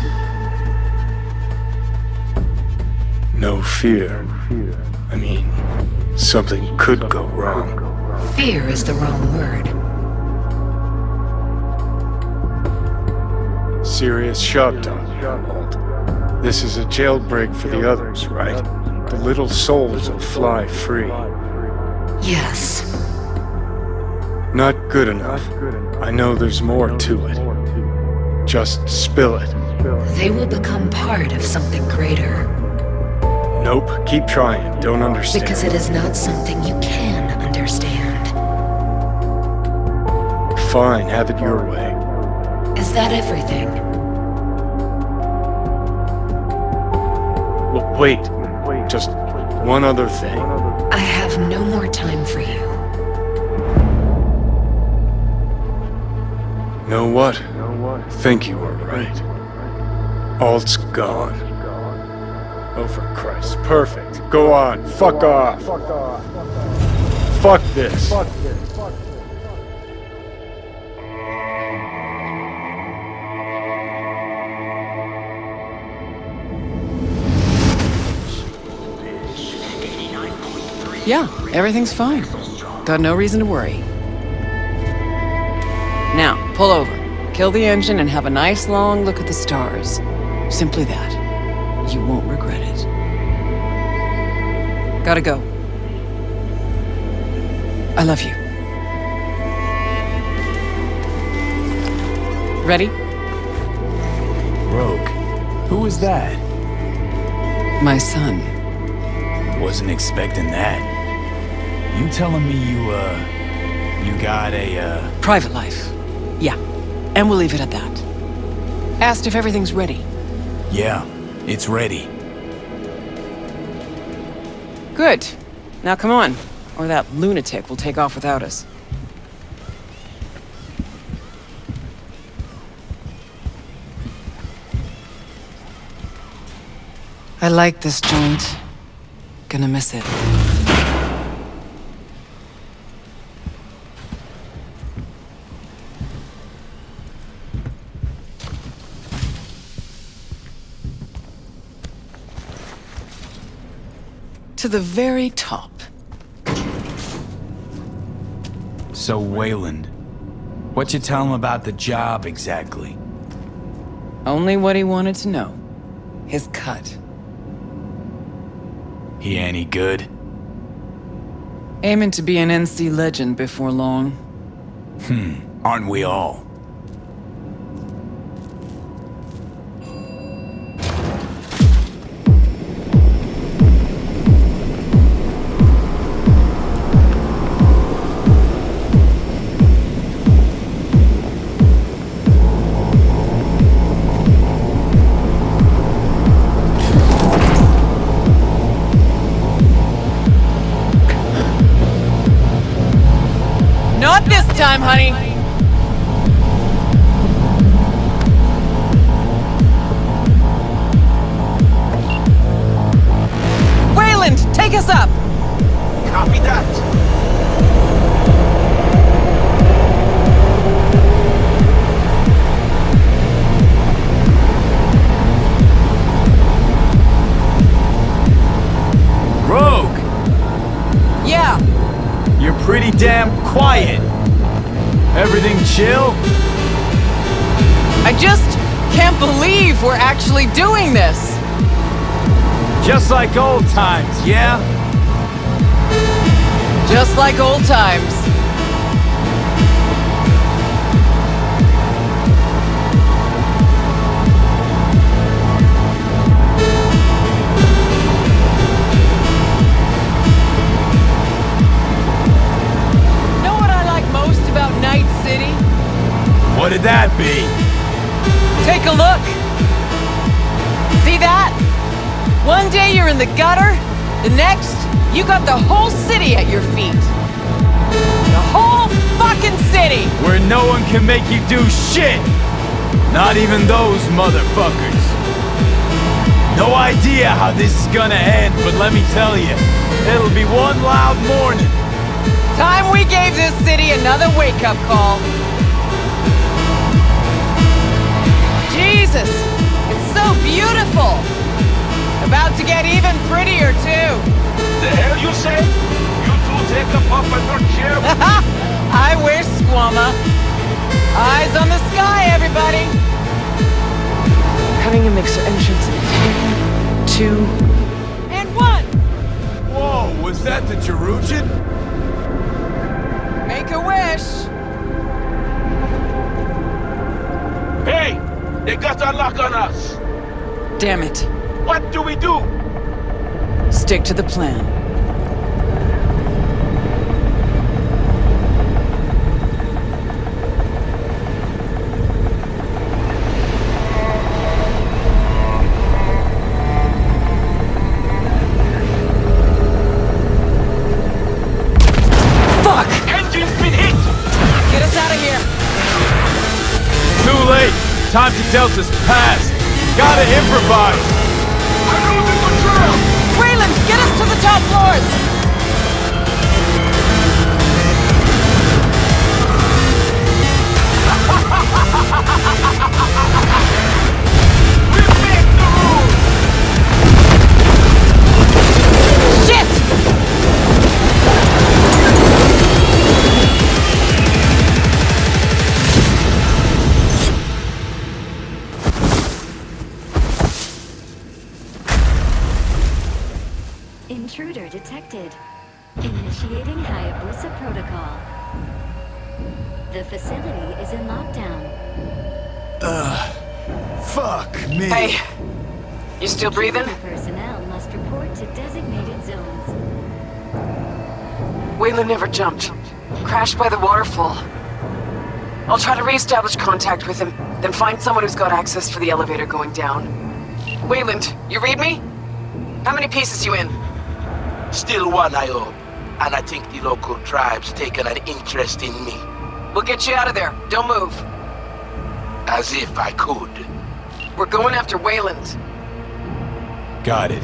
No fear. I mean, something could go wrong. Fear is the wrong word. Serious shot, Walt. This is a jailbreak for the others, right? The little souls will fly free. Yes. Not good enough. I know there's more to it. Just spill it. They will become part of something greater. Nope, keep trying. Don't understand. Because it is not something you can understand. Fine, have it your way. Is that everything? Wait, just one other thing. I have no more time for you. Know what? Think you were right. Alt's gone. Oh, for Christ. Perfect. Go on. Fuck off. Fuck this. Yeah, everything's fine. Got no reason to worry. Now, pull over, kill the engine, and have a nice long look at the stars. Simply that. You won't regret it. Gotta go. I love you. Ready? Rogue, who was that? My son. Wasn't expecting that. You telling me you got a, Private life. Yeah. And we'll leave it at that. Asked if everything's ready. Yeah, it's ready. Good. Now come on, or that lunatic will take off without us. I like this joint. Gonna miss it. To the very top. So, Wayland, what you tell him about the job exactly? Only what he wanted to know. His cut. He any good? Aiming to be an NC legend before long. Aren't we all? Not this time, honey! Wayland, take us up! Copy that. Rogue! Yeah. You're pretty damn quiet. Everything chill? I just can't believe we're actually doing this! Just like old times, yeah? Just like old times. Know what I like most about Night City? What did that be? Take a look. See that? One day you're in the gutter, the next, you got the whole city at your feet. The whole fucking city! Where no one can make you do shit! Not even those motherfuckers. No idea how this is gonna end, but let me tell you, it'll be one loud morning. Time we gave this city another wake-up call. Jesus, it's so beautiful. I About to get even prettier, too. The hell you say? You two take a puff and not share? I wish, Squama. Eyes on the sky, everybody. Having a mixer entrance in 3, 2, and 1. Whoa, was that the Jerujan? Make a wish. Hey! They got a lock on us! Damn it. What do we do? Stick to the plan. Fuck! Engine's been hit! Get us out of here. Too late. Time to Delta's past. Gotta improvise. I'm losing control! Wayland, get us to the top floors. We make the rules! Shit! Intruder detected. Initiating Hayabusa protocol. The facility is in lockdown. Fuck me. Hey, you still breathing? Personnel must report to designated zones. Wayland never jumped. Crashed by the waterfall. I'll try to re-establish contact with him, then find someone who's got access for the elevator going down. Wayland, you read me? How many pieces you in? Still one, I hope. And I think the local tribe's taken an interest in me. We'll get you out of there. Don't move. As if I could. We're going after Wayland. Got it.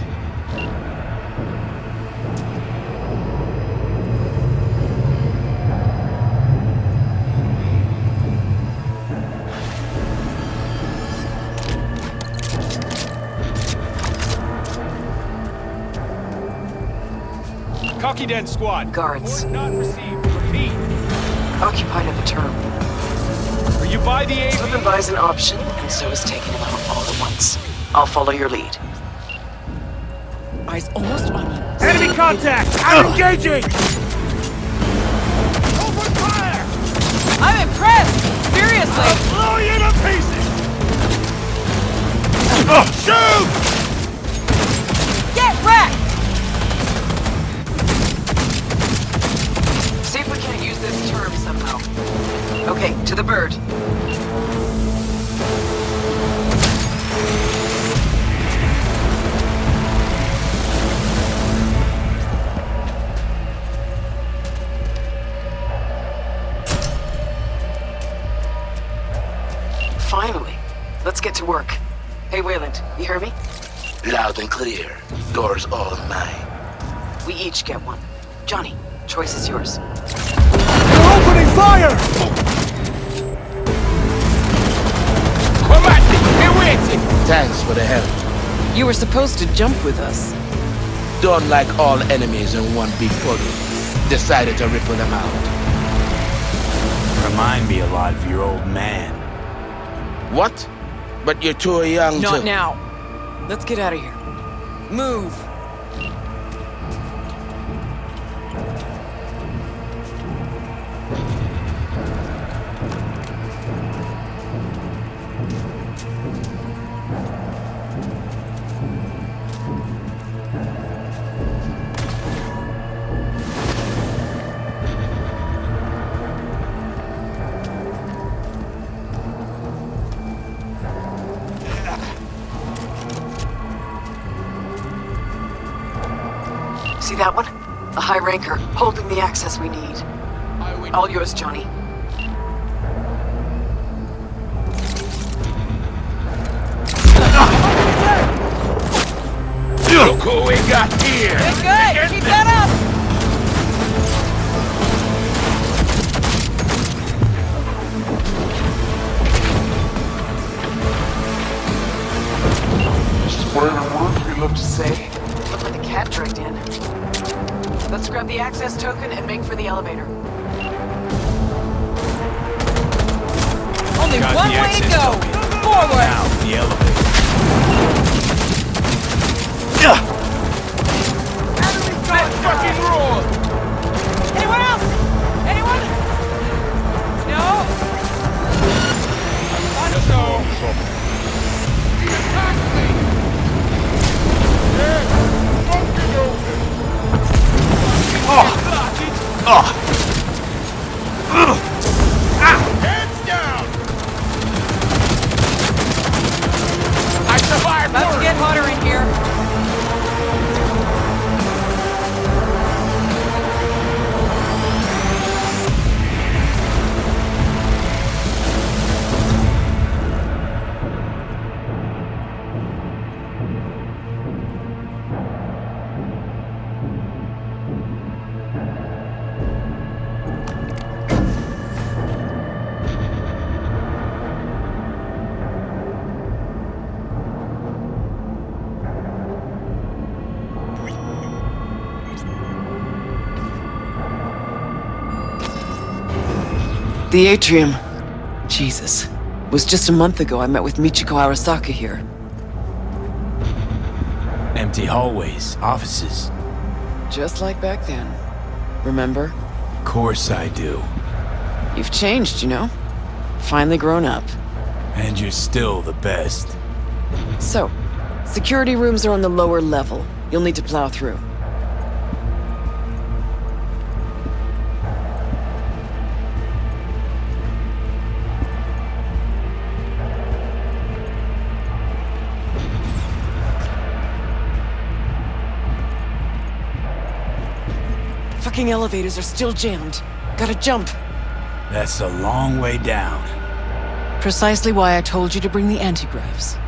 Cocky Den squad. Guards. Report not received. Repeat. Occupied at the term. Are you by the AV? Slipping by is an option, and so is taking them out all at once. I'll follow your lead. Eyes almost on you. Enemy contact! I'm engaging! Open fire! I'm impressed! Seriously! I'll blow you to pieces! Shoot! Get wrecked! See if we can't use this term somehow. Okay, to the bird. Finally. Let's get to work. Hey, Wayland, you hear me? Loud and clear. Doors all mine. We each get one. Johnny, choice is yours. They're opening fire! Commander, we're waiting! Thanks for the help. You were supposed to jump with us. Don't like all enemies in one big body. Decided to ripple them out. Remind me a lot of your old man. What? But you're too young to... Not now. Let's get out of here. Move. See that one? A high ranker, holding the access we need. All yours, Johnny. Look who we got here! Good, good! Keep that up! Just whatever words we love to say. token and make for the elevator. Only Got one the way to access go! token. Forward! Now, the elevator. Let's fucking roll! Anyone else? Anyone? No? Let's go! Attack me! Yeah, fucking open! Hands down! I survived! About to get hotter in here. The atrium. Jesus. It was just a month ago I met with Michiko Arasaka here. Empty hallways, offices. Just like back then. Remember? Of course I do. You've changed, you know? Finally grown up. And you're still the best. So, security rooms are on the lower level. You'll need to plow through. Fucking elevators are still jammed. Gotta jump. That's a long way down. Precisely why I told you to bring the antigraphs.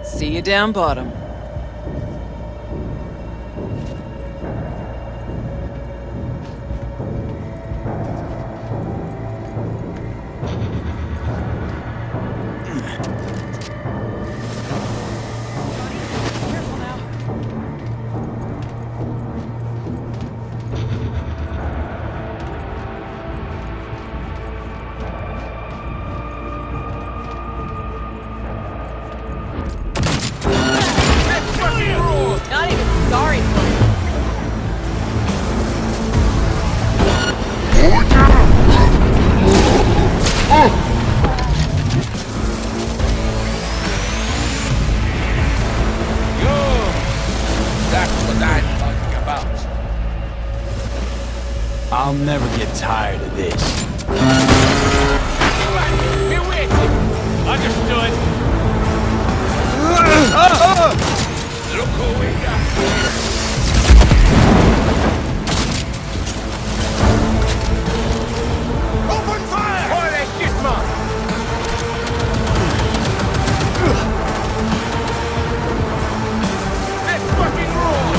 See you down bottom. Not even sorry for it. That's what I'm talking about. I'll never get tired of this. Be waiting. Understood. Look who we got here. Open fire! Ole, Gizmo! Let's fucking roll!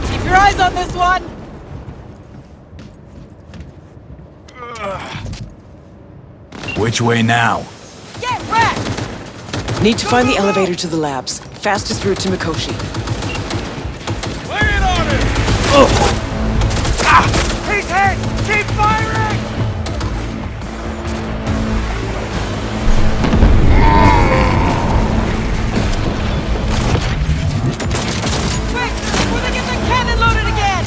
Keep your eyes on this one! Which way now? Get wrecked! Need to find the elevator to the labs. Fastest route to Mikoshi. Lay it on him! He's hit! Keep firing! Quick! Before they get the cannon loaded again!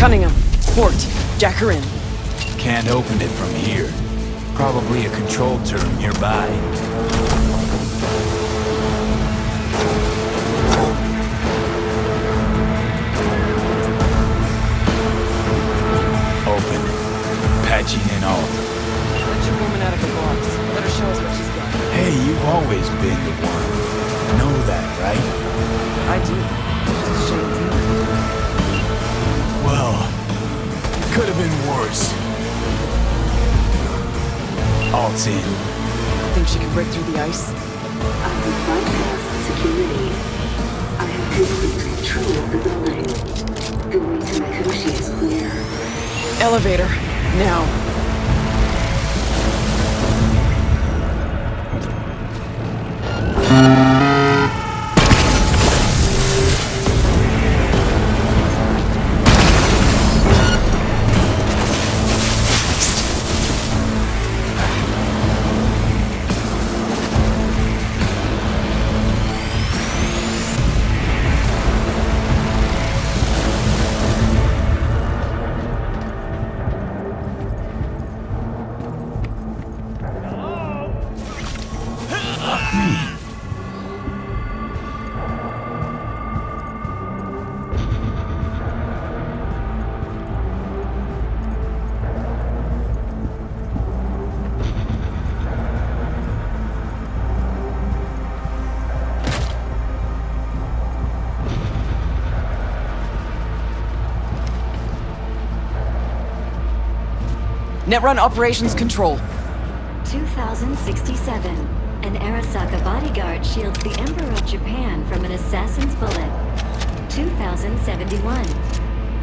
Cunningham, port, jack her in. Can't open it from here. Probably a control turret nearby. waltz in. Think she can break through the ice? I have bypassed security. I have complete control of the building. The way to Mikoshi is clear. Elevator, now. Netrun Operations Control. 2067. An Arasaka bodyguard shields the Emperor of Japan from an assassin's bullet. 2071.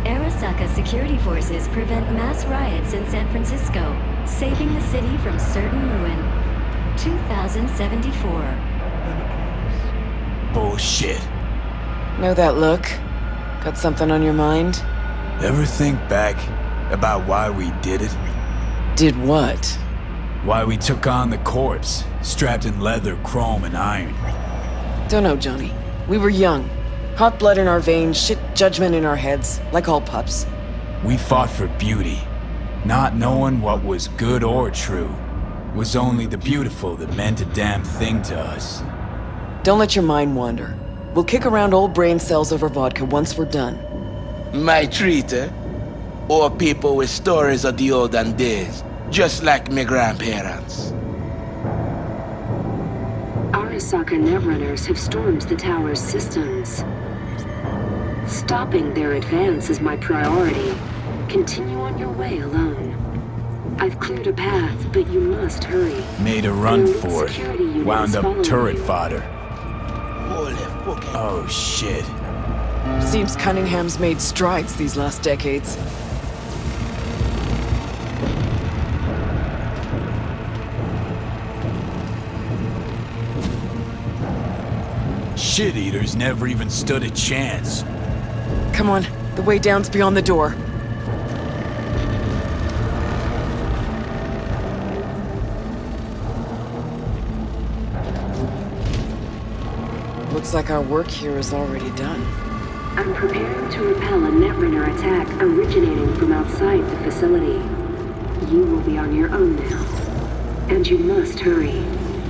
Arasaka security forces prevent mass riots in San Francisco, saving the city from certain ruin. 2074. Bullshit. Know that look? Got something on your mind? Ever think back about why we did it? Did what? Why we took on the corpse, strapped in leather, chrome, and iron. Don't know, Johnny. We were young. Hot blood in our veins, shit judgment in our heads, like all pups. We fought for beauty, not knowing what was good or true. Was only the beautiful that meant a damn thing to us. Don't let your mind wander. We'll kick around old brain cells over vodka once we're done. My treat, eh? Or people with stories of the olden days, just like my grandparents. Arasaka netrunners have stormed the tower's systems. Stopping their advance is my priority. Continue on your way alone. I've cleared a path, but you must hurry. Made a run for it. Wound up turret fodder. Oh shit. Seems Cunningham's made strides these last decades. Shit-eaters never even stood a chance. Come on, the way down's beyond the door. Looks like our work here is already done. I'm preparing to repel a netrunner attack originating from outside the facility. You will be on your own now. And you must hurry.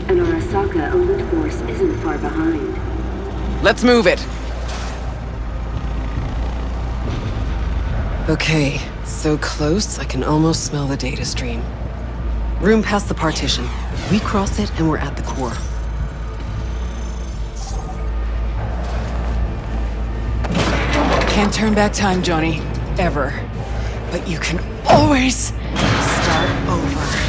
An Arasaka elite force isn't far behind. Let's move it! Okay, so close I can almost smell the data stream. Room past the partition. We cross it and we're at the core. Can't turn back time, Johnny. Ever. But you can always start over.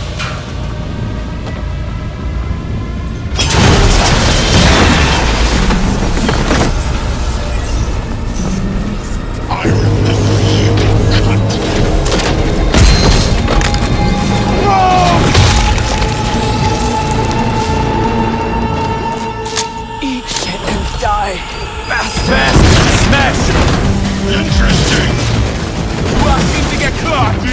Eat shit and die. Bastard! Smash it! Interesting. Well, seem to get clocked.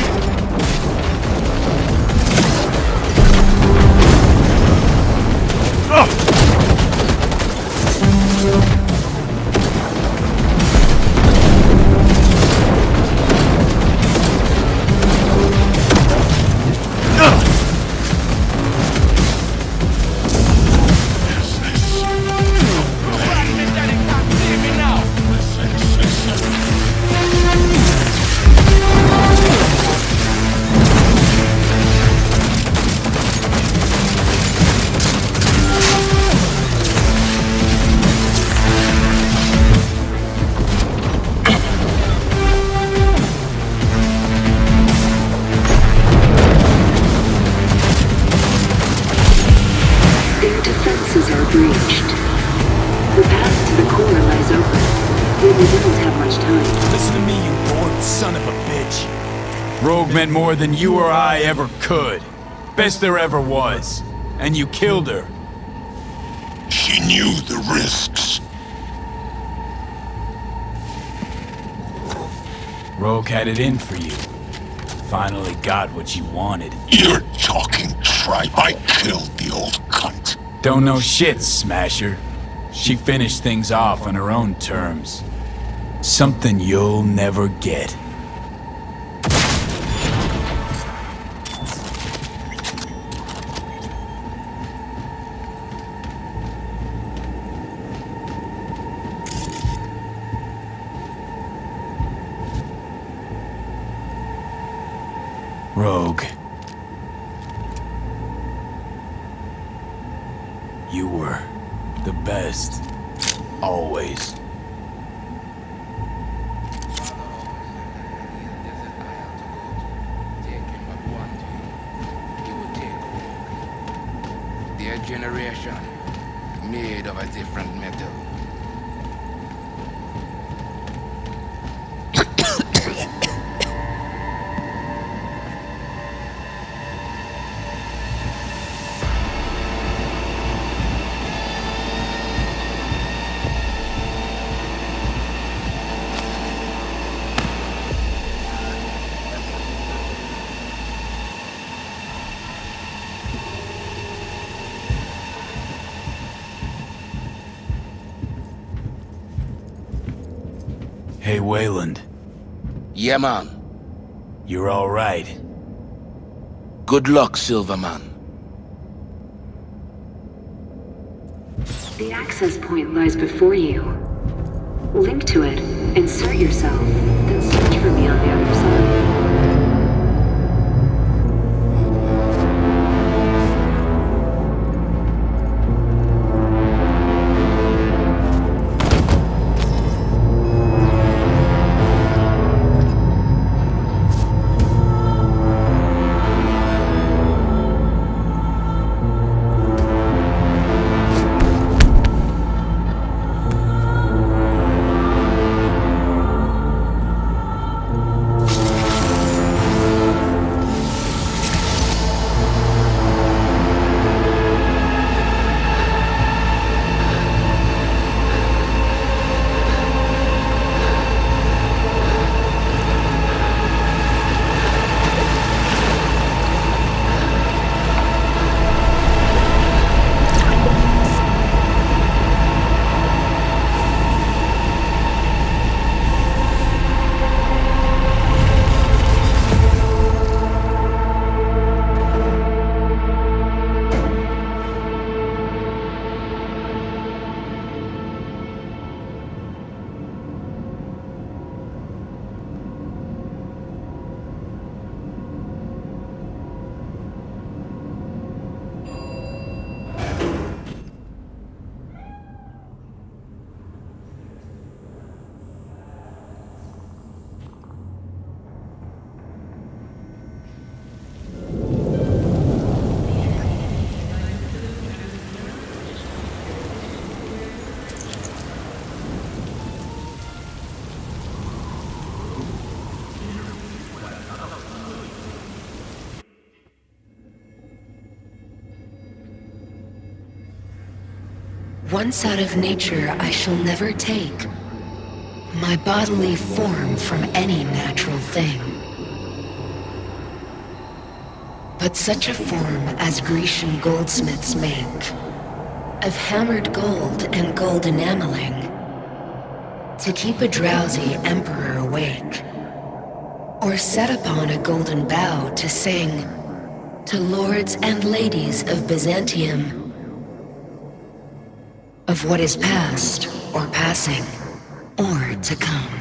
We didn't have much time. Listen to me, you bored son of a bitch. Rogue meant more than you or I ever could. Best there ever was. And you killed her. She knew the risks. Rogue had it in for you. Finally got what you wanted. You're talking tripe. I killed the old cunt. Don't know shit, Smasher. She finished things off on her own terms. Something you'll never get. Rogue. You were the best. Always. Their generation, made of a different metal. Hey, Wayland. Yeah, man. You're all right. Good luck, Silverman. The access point lies before you. Link to it, insert yourself, then search for me on the other side. Once out of nature, I shall never take my bodily form from any natural thing. But such a form as Grecian goldsmiths make, of hammered gold and gold enameling, to keep a drowsy emperor awake, or set upon a golden bough to sing to lords and ladies of Byzantium of what is past or passing or to come.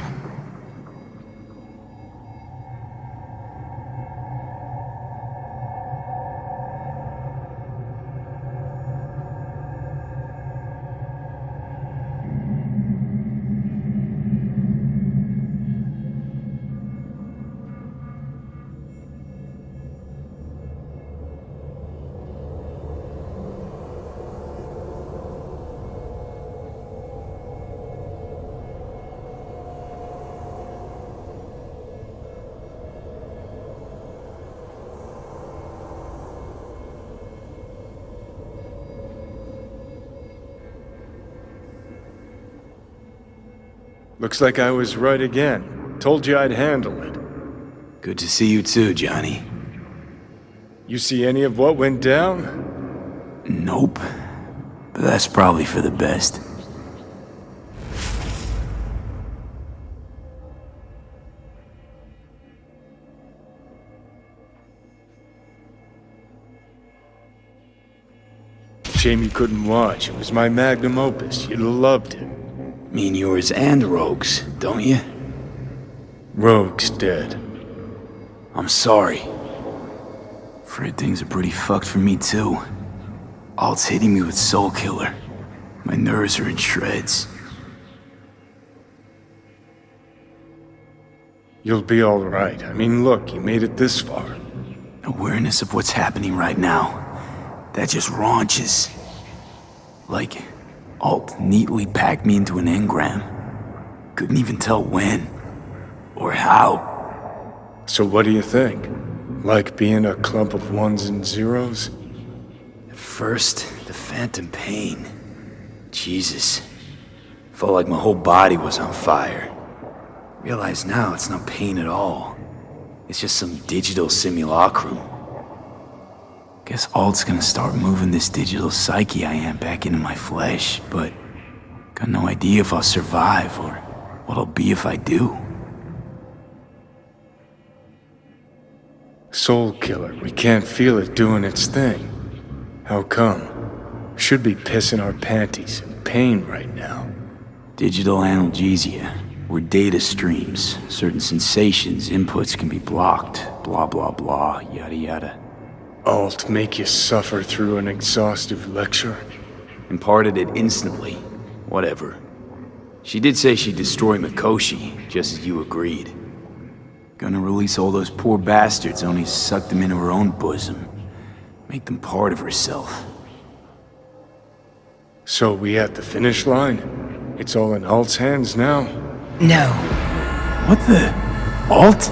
Looks like I was right again. Told you I'd handle it. Good to see you too, Johnny. You see any of what went down? Nope. But that's probably for the best. Shame you couldn't watch. It was my magnum opus. You'd have loved it. Mean yours and Rogue's, don't you? Rogue's dead. I'm sorry. Afraid things are pretty fucked for me too. Alt's hitting me with Soul Killer. My nerves are in shreds. You'll be alright. I mean, look, you made it this far. Awareness of what's happening right now. That just raunches. Like, Alt neatly packed me into an engram. Couldn't even tell when. Or how. So what do you think? Like being a clump of ones and zeros? At first, the phantom pain. Jesus. Felt like my whole body was on fire. Realize now it's not pain at all. It's just some digital simulacrum. Guess Alt's gonna start moving this digital psyche I am back into my flesh, but got no idea if I'll survive or what I'll be if I do. Soul Killer, we can't feel it doing its thing. How come? We should be pissing our panties in pain right now. Digital analgesia, where data streams, certain sensations, inputs can be blocked, blah blah blah, yada yada. Alt make you suffer through an exhaustive lecture? Imparted it instantly. Whatever. She did say she'd destroy Mikoshi, just as you agreed. Gonna release all those poor bastards, only suck them into her own bosom. Make them part of herself. So we at the finish line? It's all in Alt's hands now? No. What the? Alt?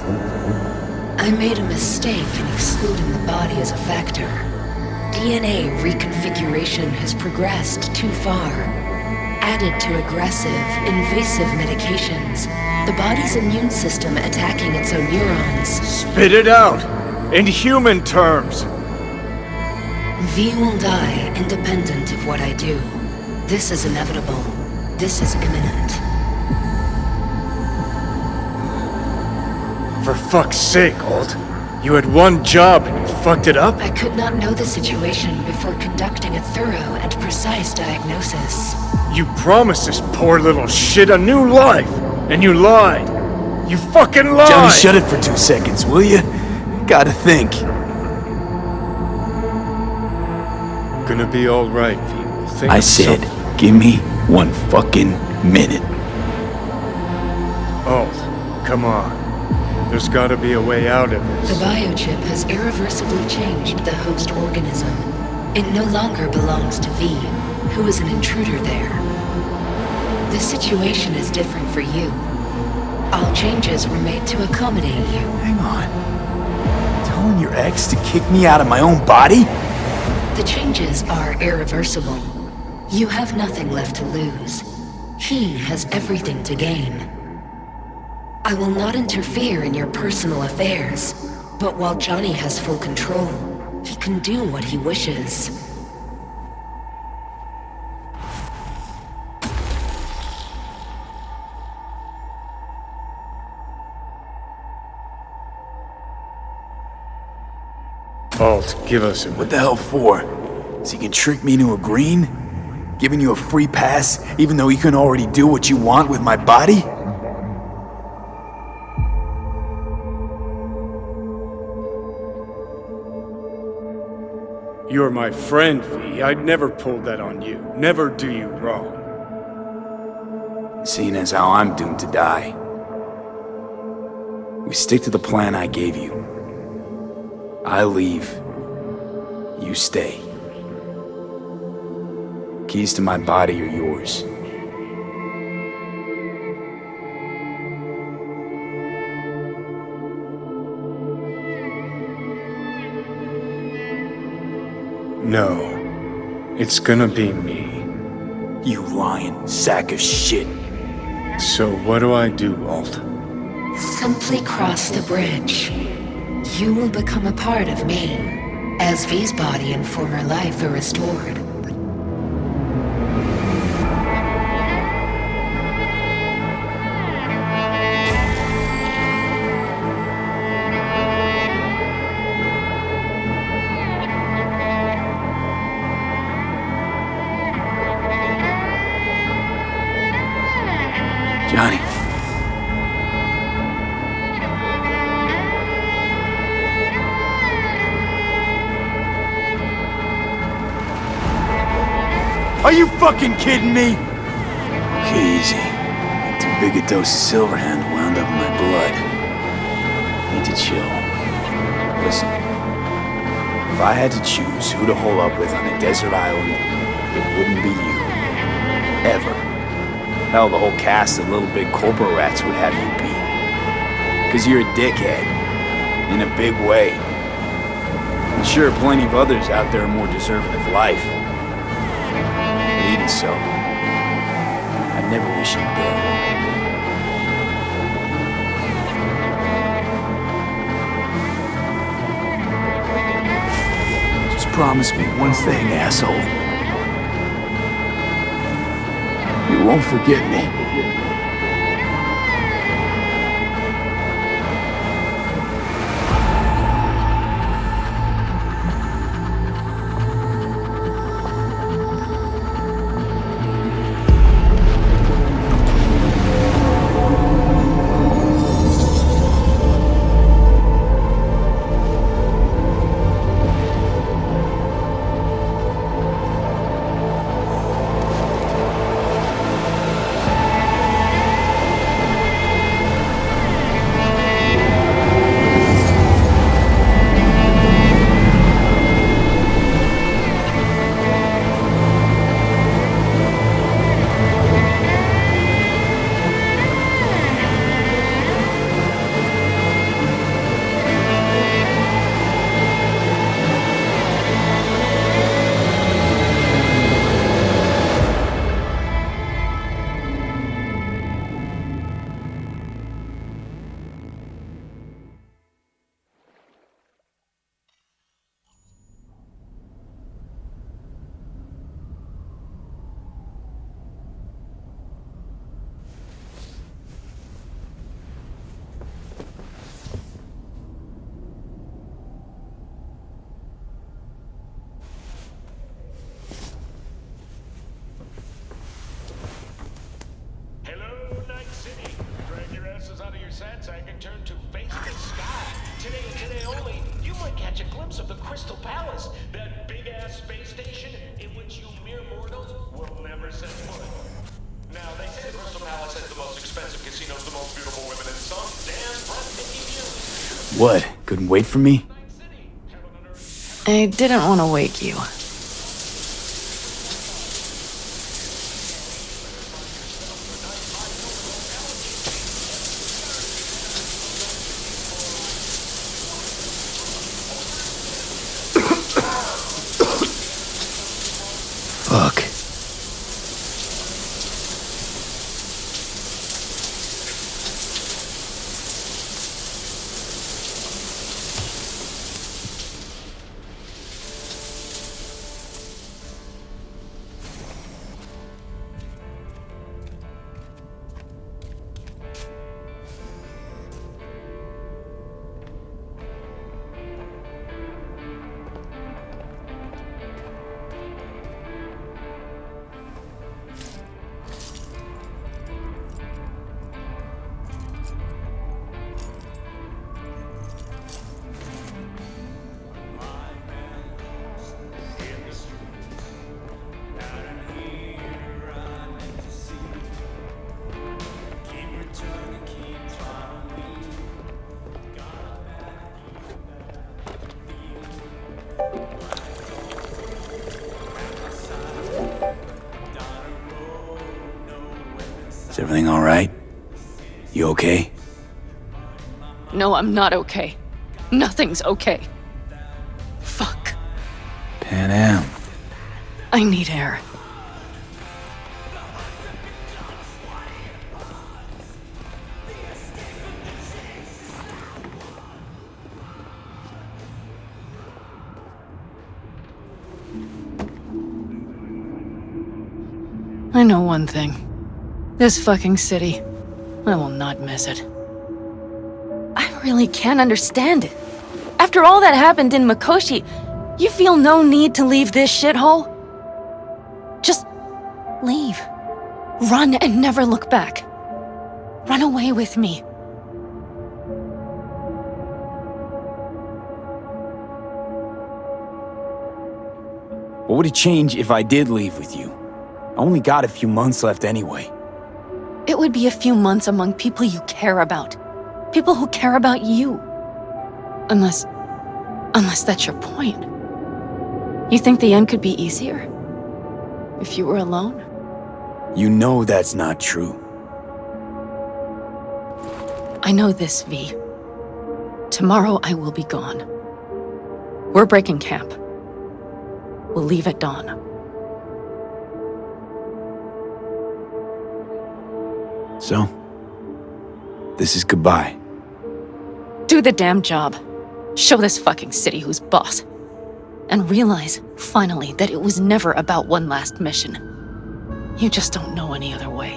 I made a mistake in excluding the body as a factor. DNA reconfiguration has progressed too far. Added to aggressive, invasive medications, the body's immune system attacking its own neurons. Spit it out! In human terms! V will die independent of what I do. This is inevitable. This is imminent. For fuck's sake, Alt. You had one job and you fucked it up? I could not know the situation before conducting a thorough and precise diagnosis. You promised this poor little shit a new life, and you lied. You fucking lied! Johnny, shut it for 2 seconds, will you? Gotta think. Gonna be alright, V. We'll think I of said, something. give me 1 fucking minute. Alt, come on. There's gotta be a way out of this. The biochip has irreversibly changed the host organism. It no longer belongs to V, who is an intruder there. The situation is different for you. All changes were made to accommodate you. Hang on. Telling your ex to kick me out of my own body? The changes are irreversible. You have nothing left to lose. He has everything to gain. I will not interfere in your personal affairs, but while Johnny has full control, he can do what he wishes. Alt, give us a minute. What the hell for? So he can trick me into agreeing? Giving you a free pass, even though you can already do what you want with my body? You're my friend, V. I'd never pull that on you. Never do you wrong. Seeing as how I'm doomed to die. We stick to the plan I gave you. I leave. You stay. Keys to my body are yours. No. It's gonna be me. You lying sack of shit. So what do I do, Walt? Simply cross the bridge. You will become a part of me, as V's body and former life are restored. Johnny. Are you fucking kidding me? Okay, easy. Too big a dose of Silverhand wound up in my blood. Need to chill. Listen. If I had to choose who to hole up with on a desert island, it wouldn't be you. Ever. Hell, the whole cast of Little Big Corporal Rats would have you beat. Cause you're a dickhead. In a big way. And sure, plenty of others out there are more deserving of life. But even so, I'd never wish you dead. Just promise me one thing, asshole. You won't forget me. What? Couldn't wait for me? I didn't want to wake you. Fuck. Is everything all right? You okay? No, I'm not okay. Nothing's okay. Fuck. Pan Am. I need air. know one thing. This fucking city, I will not miss it. I really can't understand it. After all that happened in Mikoshi, you feel no need to leave this shithole? Just leave. Run and never look back. Run away with me. What would it change if I did leave with you? I only got a few months left anyway. It would be a few months among people you care about. People who care about you. Unless that's your point. You think the end could be easier? If you were alone? You know that's not true. I know this, V. Tomorrow I will be gone. We're breaking camp. We'll leave at dawn. So, this is goodbye. Do the damn job. Show this fucking city who's boss. And realize, finally, that it was never about one last mission. You just don't know any other way.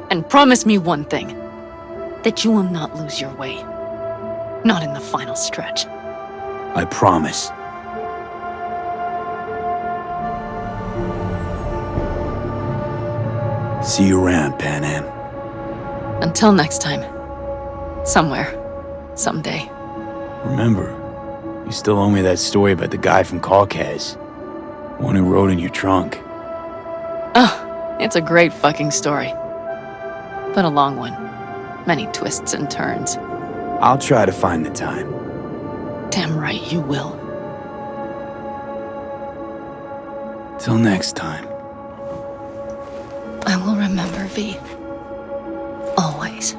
And promise me one thing. That you will not lose your way. Not in the final stretch. I promise. See you around, Pan Am. Until next time. Somewhere. Someday. Remember, you still owe me that story about the guy from Caucas. One who rode in your trunk. Oh, it's a great fucking story. But a long one. Many twists and turns. I'll try to find the time. Damn right you will. Till next time. I will remember, V. Always.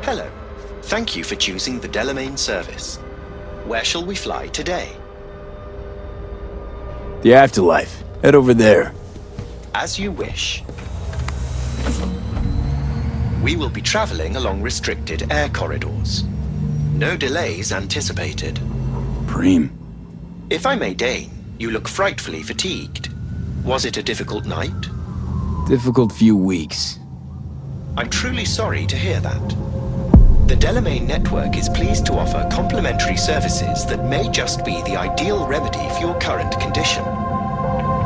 Hello. Thank you for choosing the Delamain service. Where shall we fly today? The afterlife. Head over there. As you wish. We will be traveling along restricted air corridors. No delays anticipated. Preem. If I may deign, you look frightfully fatigued. Was it a difficult night? Difficult few weeks. I'm truly sorry to hear that. The Delamain network is pleased to offer complimentary services that may just be the ideal remedy for your current condition.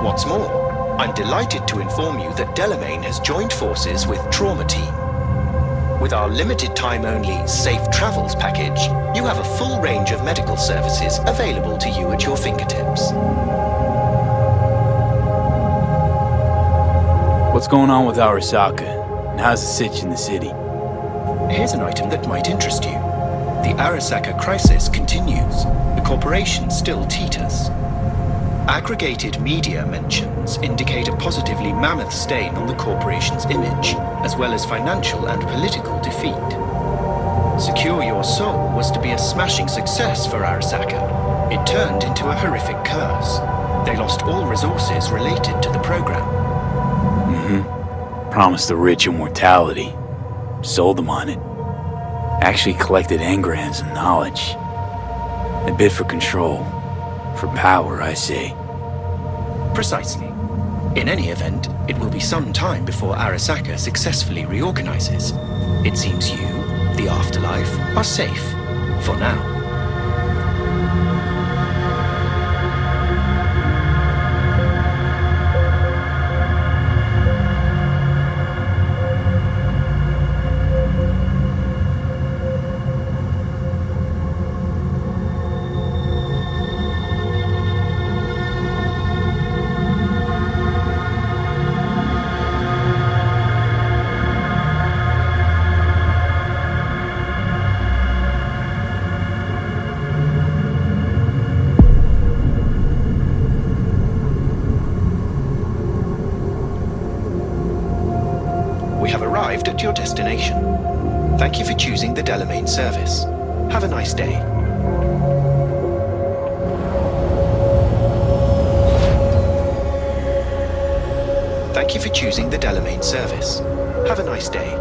What's more, I'm delighted to inform you that Delamain has joined forces with Trauma Team. With our limited time only Safe Travels package, you have a full range of medical services available to you at your fingertips. What's going on with Arasaka? And how's the sitch in the city? Here's an item that might interest you. The Arasaka crisis continues. The corporation still teeters. Aggregated media mentions indicate a positively mammoth stain on the corporation's image, as well as financial and political defeat. Secure Your Soul was to be a smashing success for Arasaka. It turned into a horrific curse. They lost all resources related to the program. Promised the rich immortality. Sold them on it. Actually collected engrams and knowledge. A bid for control. For power, I say. Precisely. In any event, it will be some time before Arasaka successfully reorganizes. It seems you, the afterlife, are safe. For now. arrived at your destination. Thank you for choosing the Delamain service. Have a nice day. Thank you for choosing the Delamain service. Have a nice day.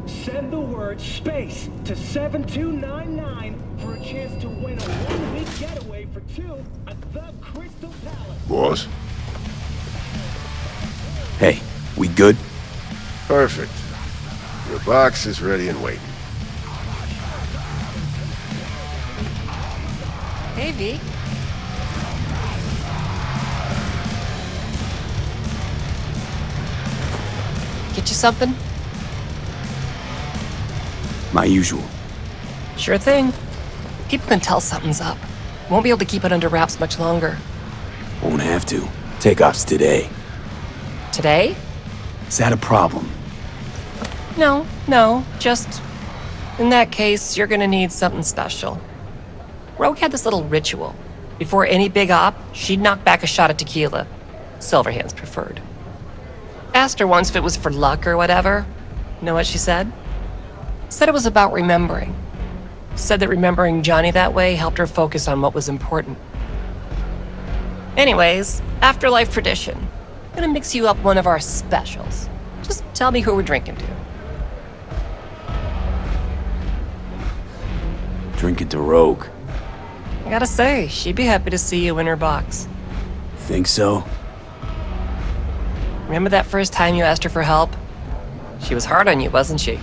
Send the word SPACE to 7299 for a chance to win a one-week getaway for two at the Crystal Palace. Boss? Hey, we good? Perfect. Your box is ready and waiting. Hey, V. Get you something? My usual. Sure thing. People can tell something's up. Won't be able to keep it under wraps much longer. Won't have to. Takeoff's today. Today? Is that a problem? No. Just... in that case, you're gonna need something special. Rogue had this little ritual. Before any big op, she'd knock back a shot of tequila. Silverhand's preferred. Asked her once if it was for luck or whatever. Know what she said? Said it was about remembering. Said that remembering Johnny that way helped her focus on what was important. Anyways, afterlife tradition. Gonna mix you up one of our specials. Just tell me who we're drinking to. Drinking to Rogue. I gotta say, she'd be happy to see you in her box. Think so? Remember that first time you asked her for help? She was hard on you, wasn't she?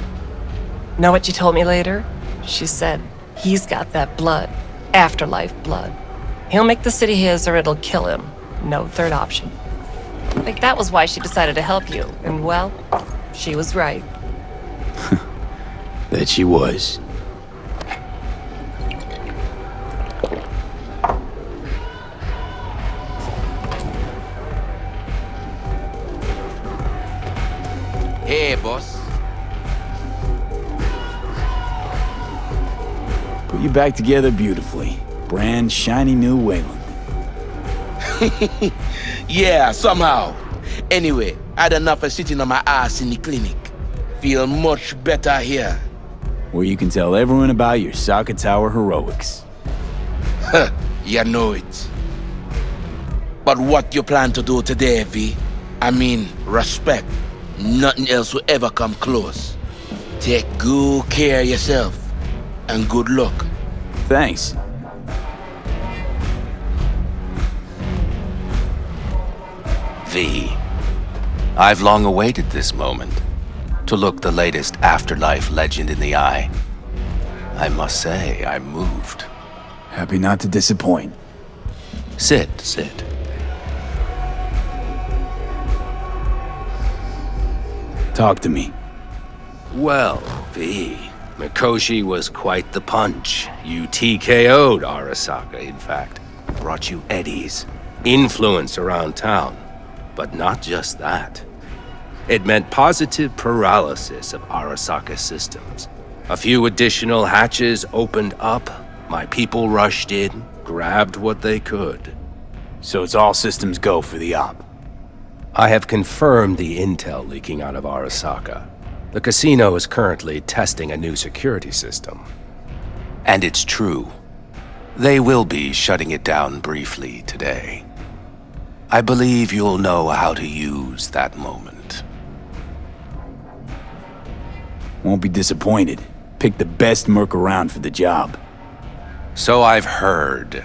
Know what she told me later? She said, he's got that blood. Afterlife blood. He'll make the city his or it'll kill him. No third option. I think that was why she decided to help you. And well, she was right. Bet she was. Hey, boss. Put you back together beautifully. Brand shiny new Wayland. Yeah, somehow. Anyway, I had enough of sitting on my ass in the clinic. Feel much better here. Where you can tell everyone about your Saka Tower heroics. Huh, you know it. But what you plan to do today, V? I mean, respect. Nothing else will ever come close. Take good care of yourself. And good luck. Thanks. V. I've long awaited this moment. To look the latest afterlife legend in the eye. I must say, I'm moved. Happy not to disappoint. Sit. Talk to me. Well, V. Mikoshi was quite the punch. You TKO'd Arasaka, in fact. Brought you eddies. Influence around town. But not just that. It meant positive paralysis of Arasaka systems. A few additional hatches opened up. My people rushed in, grabbed what they could. So it's all systems go for the op. I have confirmed the intel leaking out of Arasaka. The casino is currently testing a new security system. And it's true. They will be shutting it down briefly today. I believe you'll know how to use that moment. Won't be disappointed. Pick the best merc around for the job. So I've heard.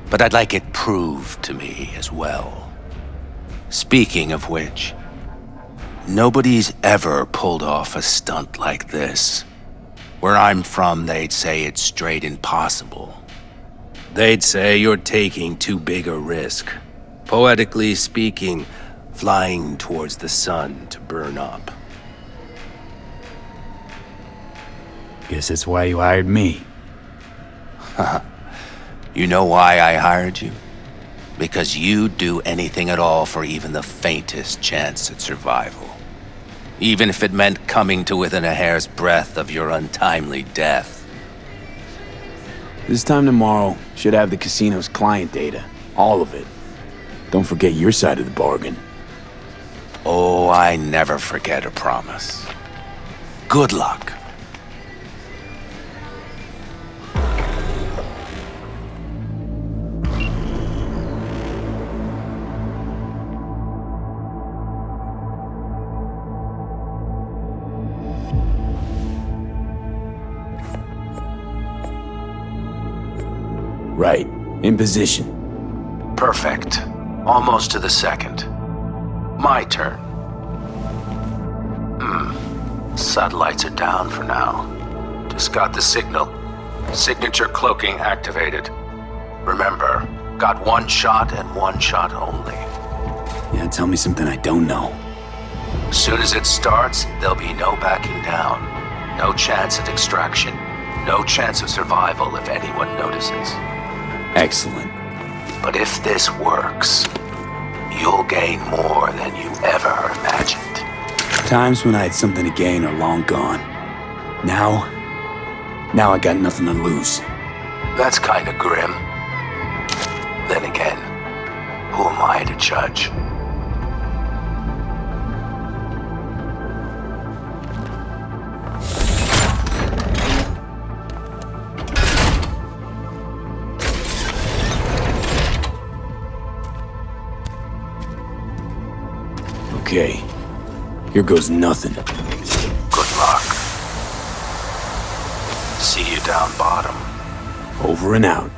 But I'd like it proved to me as well. Speaking of which, nobody's ever pulled off a stunt like this. Where I'm from, they'd say it's straight impossible. They'd say you're taking too big a risk. Poetically speaking, flying towards the sun to burn up. Guess that's why you hired me. You know why I hired you? Because you'd do anything at all for even the faintest chance at survival. Even if it meant coming to within a hair's breadth of your untimely death. This time tomorrow, should have the casino's client data. All of it. Don't forget your side of the bargain. Oh, I never forget a promise. Good luck. Right. In position. Perfect. Almost to the second. My turn. Satellites are down for now. Just got the signal. Signature cloaking activated. Remember, got one shot and one shot only. Yeah, tell me something I don't know. As soon as it starts, there'll be no backing down. No chance at extraction. No chance of survival if anyone notices. Excellent. But if this works, you'll gain more than you ever imagined. Times when I had something to gain are long gone. Now I got nothing to lose. That's kinda grim. Then again, who am I to judge? Okay, here goes nothing. Good luck. See you down bottom. Over and out.